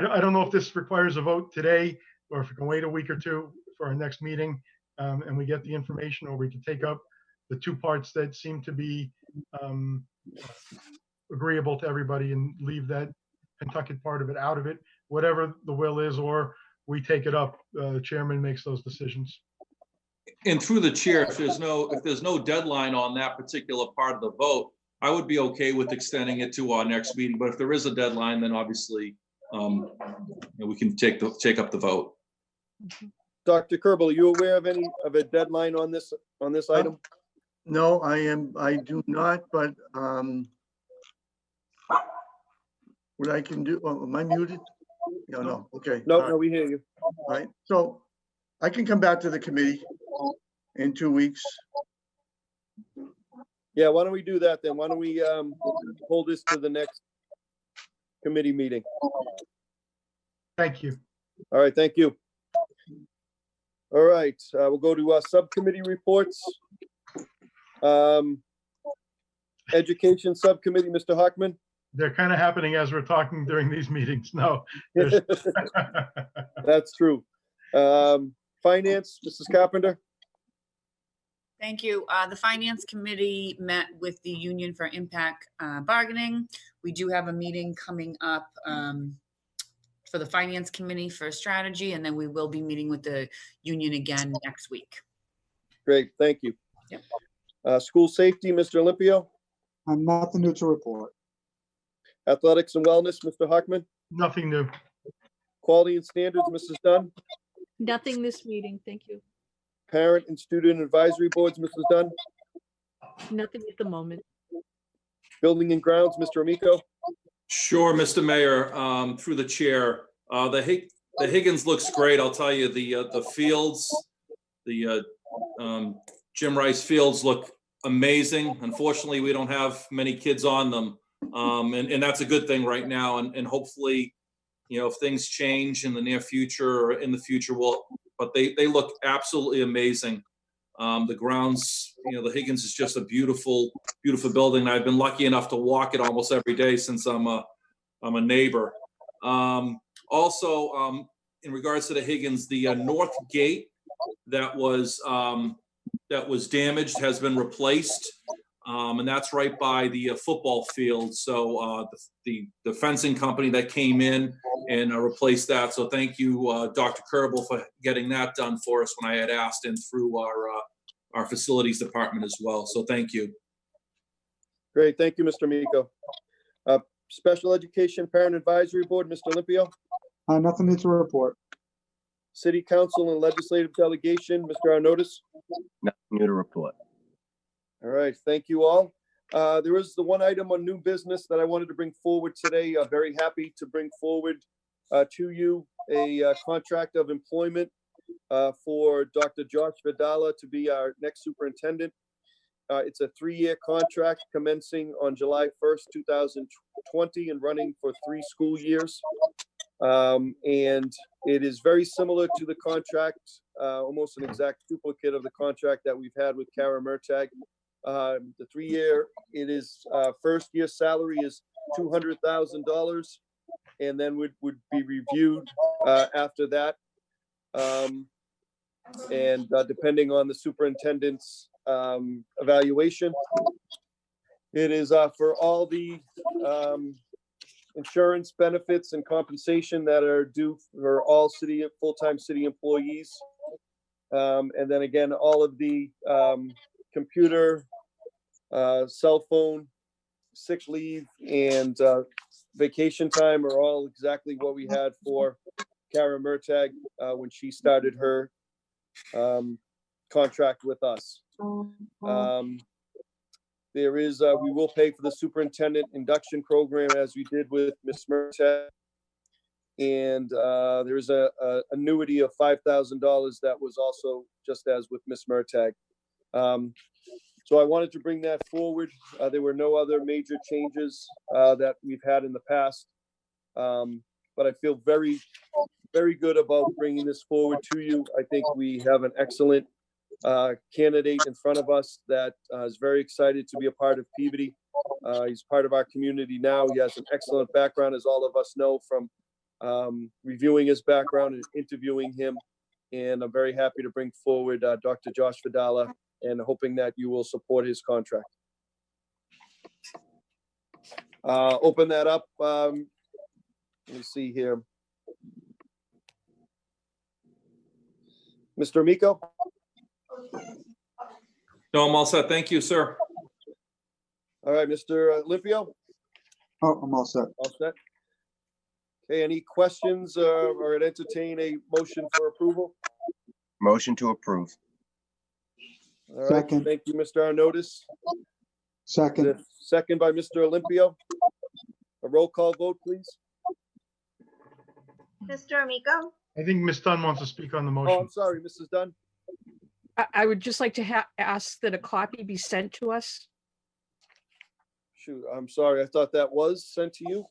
don't know if this requires a vote today, or if we can wait a week or two for our next meeting, and we get the information, or we can take up the two parts that seem to be agreeable to everybody and leave that Pentucket part of it out of it, whatever the will is, or we take it up. The chairman makes those decisions. And through the chair, if there's no deadline on that particular part of the vote, I would be okay with extending it to our next meeting. But if there is a deadline, then obviously we can take up the vote. Dr. Kerbal, are you aware of a deadline on this item? No, I do not, but what I can do, am I muted? No, okay. No, we hear you. All right, so I can come back to the committee in 2 weeks. Yeah, why don't we do that then? Why don't we hold this to the next committee meeting. Thank you. All right, thank you. All right, we'll go to subcommittee reports. Education Subcommittee, Mr. Hockman. They're kind of happening as we're talking during these meetings. No. there's- That's true. Finance, Mrs. Carpenter. Thank you. The Finance Committee met with the Union for Impact Bargaining. We do have a meeting coming up for the Finance Committee for strategy, and then we will be meeting with the union again next week. Great, thank you. Yep. School safety, Mr. Olympio. Nothing new to report. Athletics and wellness, Mr. Hockman. Nothing new. Quality and standards, Mrs. Dunn. Nothing this meeting, thank you. Parent and student advisory boards, Mrs. Dunn. Nothing at the moment. Building and grounds, Mr. Amico. Sure, Mr. Mayor, through the chair, the Higgins looks great. I'll tell you, the fields, the Jim Rice fields look amazing. Unfortunately, we don't have many kids on them. And that's a good thing right now. And hopefully, you know, if things change in the near future or in the future, but they look absolutely amazing. The grounds, you know, the Higgins is just a beautiful, beautiful building. I've been lucky enough to walk it almost every day since I'm a neighbor. Also, in regards to the Higgins, the north gate that was damaged has been replaced. And that's right by the football field. So the fencing company that came in and replaced that. So thank you, Dr. Kerbal, for getting that done for us when I had asked, and through our facilities department as well. So thank you. Great, thank you, Mr. Miko. Special Education Parent Advisory Board, Mr. Olympio. Nothing new to report. City Council and Legislative Delegation, Mr. Arnottis. Nothing new to report. All right, thank you all. There is the one item on new business that I wanted to bring forward today. I'm very happy to bring forward to you a contract of employment for Dr. Josh Vidala to be our next superintendent. It's a 3-year contract commencing on July 1st, 2020 and running for 3 school years. And it is very similar to the contract, almost an exact duplicate of the contract that we've had with Kara Mertag. The 3-year, it is first year salary is $200,000, and then would be reviewed after that. And depending on the superintendent's evaluation, it is for all the insurance benefits and compensation that are due for all full-time city employees. And then again, all of the computer, cell phone, sick leave, and vacation time are all exactly what we had for Kara Mertag when she started her contract with us. There is, we will pay for the superintendent induction program as we did with Ms. Mertag. And there is a annuity of $5,000 that was also just as with Ms. Mertag. So I wanted to bring that forward. There were no other major changes that we've had in the past. But I feel very, very good about bringing this forward to you. I think we have an excellent candidate in front of us that is very excited to be a part of Peabody. He's part of our community now. He has an excellent background, as all of us know from reviewing his background and interviewing him. And I'm very happy to bring forward Dr. Josh Vidala, and hoping that you will support his contract. Open that up. Let me see here. Mr. Amico? No, I'm all set. Thank you, sir. All right, Mr. Olympio? Oh, I'm all set. All set. Okay, any questions or entertain a motion for approval? Motion to approve. All right, Second. thank you, Mr. Arnottis. Second. Second by Mr. Olympio. A roll call vote, please. Mr. Amico? I think Ms. Dunn wants to speak on the Oh, motion. I'm sorry, Mrs. Dunn. I would just like to ask that a copy be sent to us. Shoot, I'm sorry. I thought that was sent to you.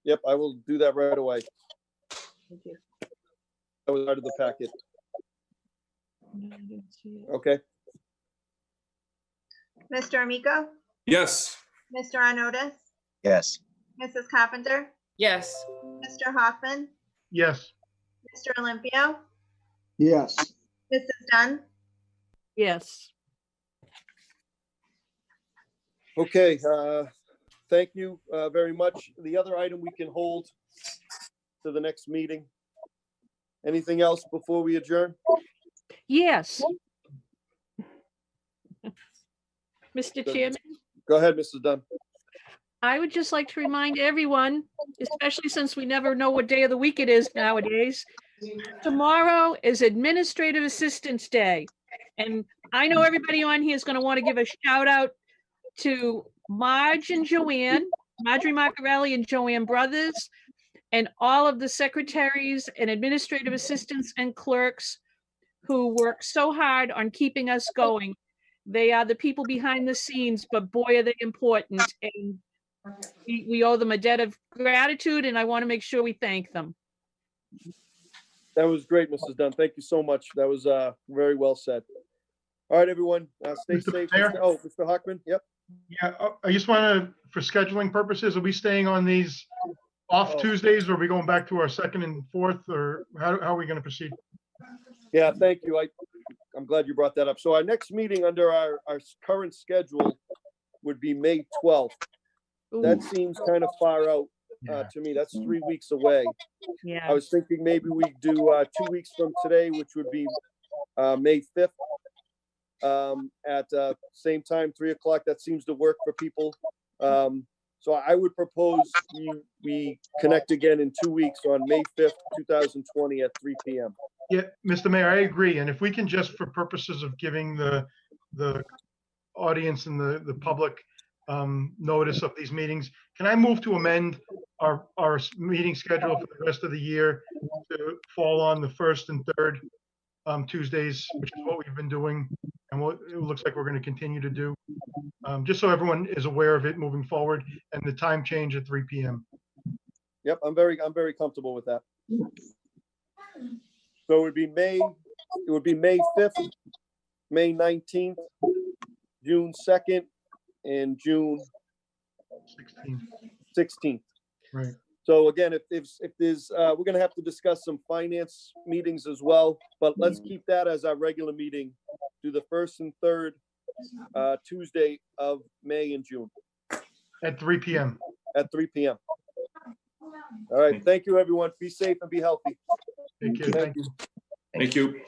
Yep, I will do that right away. That was out of the packet. Okay, Mr. Amico, Yes. Mr. Arnottis, Yes. Mrs. Carpenter, Yes. Mr. Hoffman, Yes. Mr. Olympio, Yes. Mrs. Dunn, Yes. okay, thank you very much. The other item we can hold to the next meeting. Anything else before we adjourn? Yes. Mr. Good. Chairman, Go ahead, Mrs. Dunn. I would just like to remind everyone, especially since we never know what day of the week it is nowadays, tomorrow is Administrative Assistance Day. And I know everybody on here is going to want to give a shout out to Marge and Joanne, Marjorie Marcarelli and Joanne Brothers, and all of the secretaries and administrative assistants and clerks who work so hard on keeping us going. They are the people behind the scenes, but boy, are they important. And we owe them a debt of gratitude, and I want to make sure we thank them. That was great, Mrs. Dunn. Thank you so much. That was very well said. All right, everyone, stay Mr. safe. Mayor? Oh, Mr. Hockman, yep. Yeah, I just want to, for scheduling purposes, are we staying on these off Oh. Tuesdays, or are we going back to our second and fourth, or how are we going to proceed? Yeah, thank you. I'm glad you brought that up. So our next meeting under our current schedule would be May 12th. That seems kind of far out to me. That's 3 weeks away. Yeah. I was thinking maybe we do 2 weeks from today, which would be May 5th. At same time, 3 o'clock. That seems to work for people. So I would propose we connect again in 2 weeks on May 5th, 2020 at 3 p.m. Yeah, Mr. Mayor, I agree. And if we can just, for purposes of giving the audience and the public notice of these meetings, can I move to amend our meeting schedule for the rest of the year to fall on the first and third Tuesdays, which is what we've been doing and what it looks like we're going to continue to do, just so everyone is aware of it moving forward, and the time change at 3 p.m. Yep, I'm very comfortable with that. So it would be May 5th, May 19th, June 2nd, and June 16th. Right. So again, if there's, we're gonna have to discuss some finance meetings as well, but let's keep that as our regular meeting. Do the first and third Tuesday of May and June At 3 p.m. at 3 p.m. All right, thank you, everyone. Be safe and be healthy. Take care. Thank you. Thank you.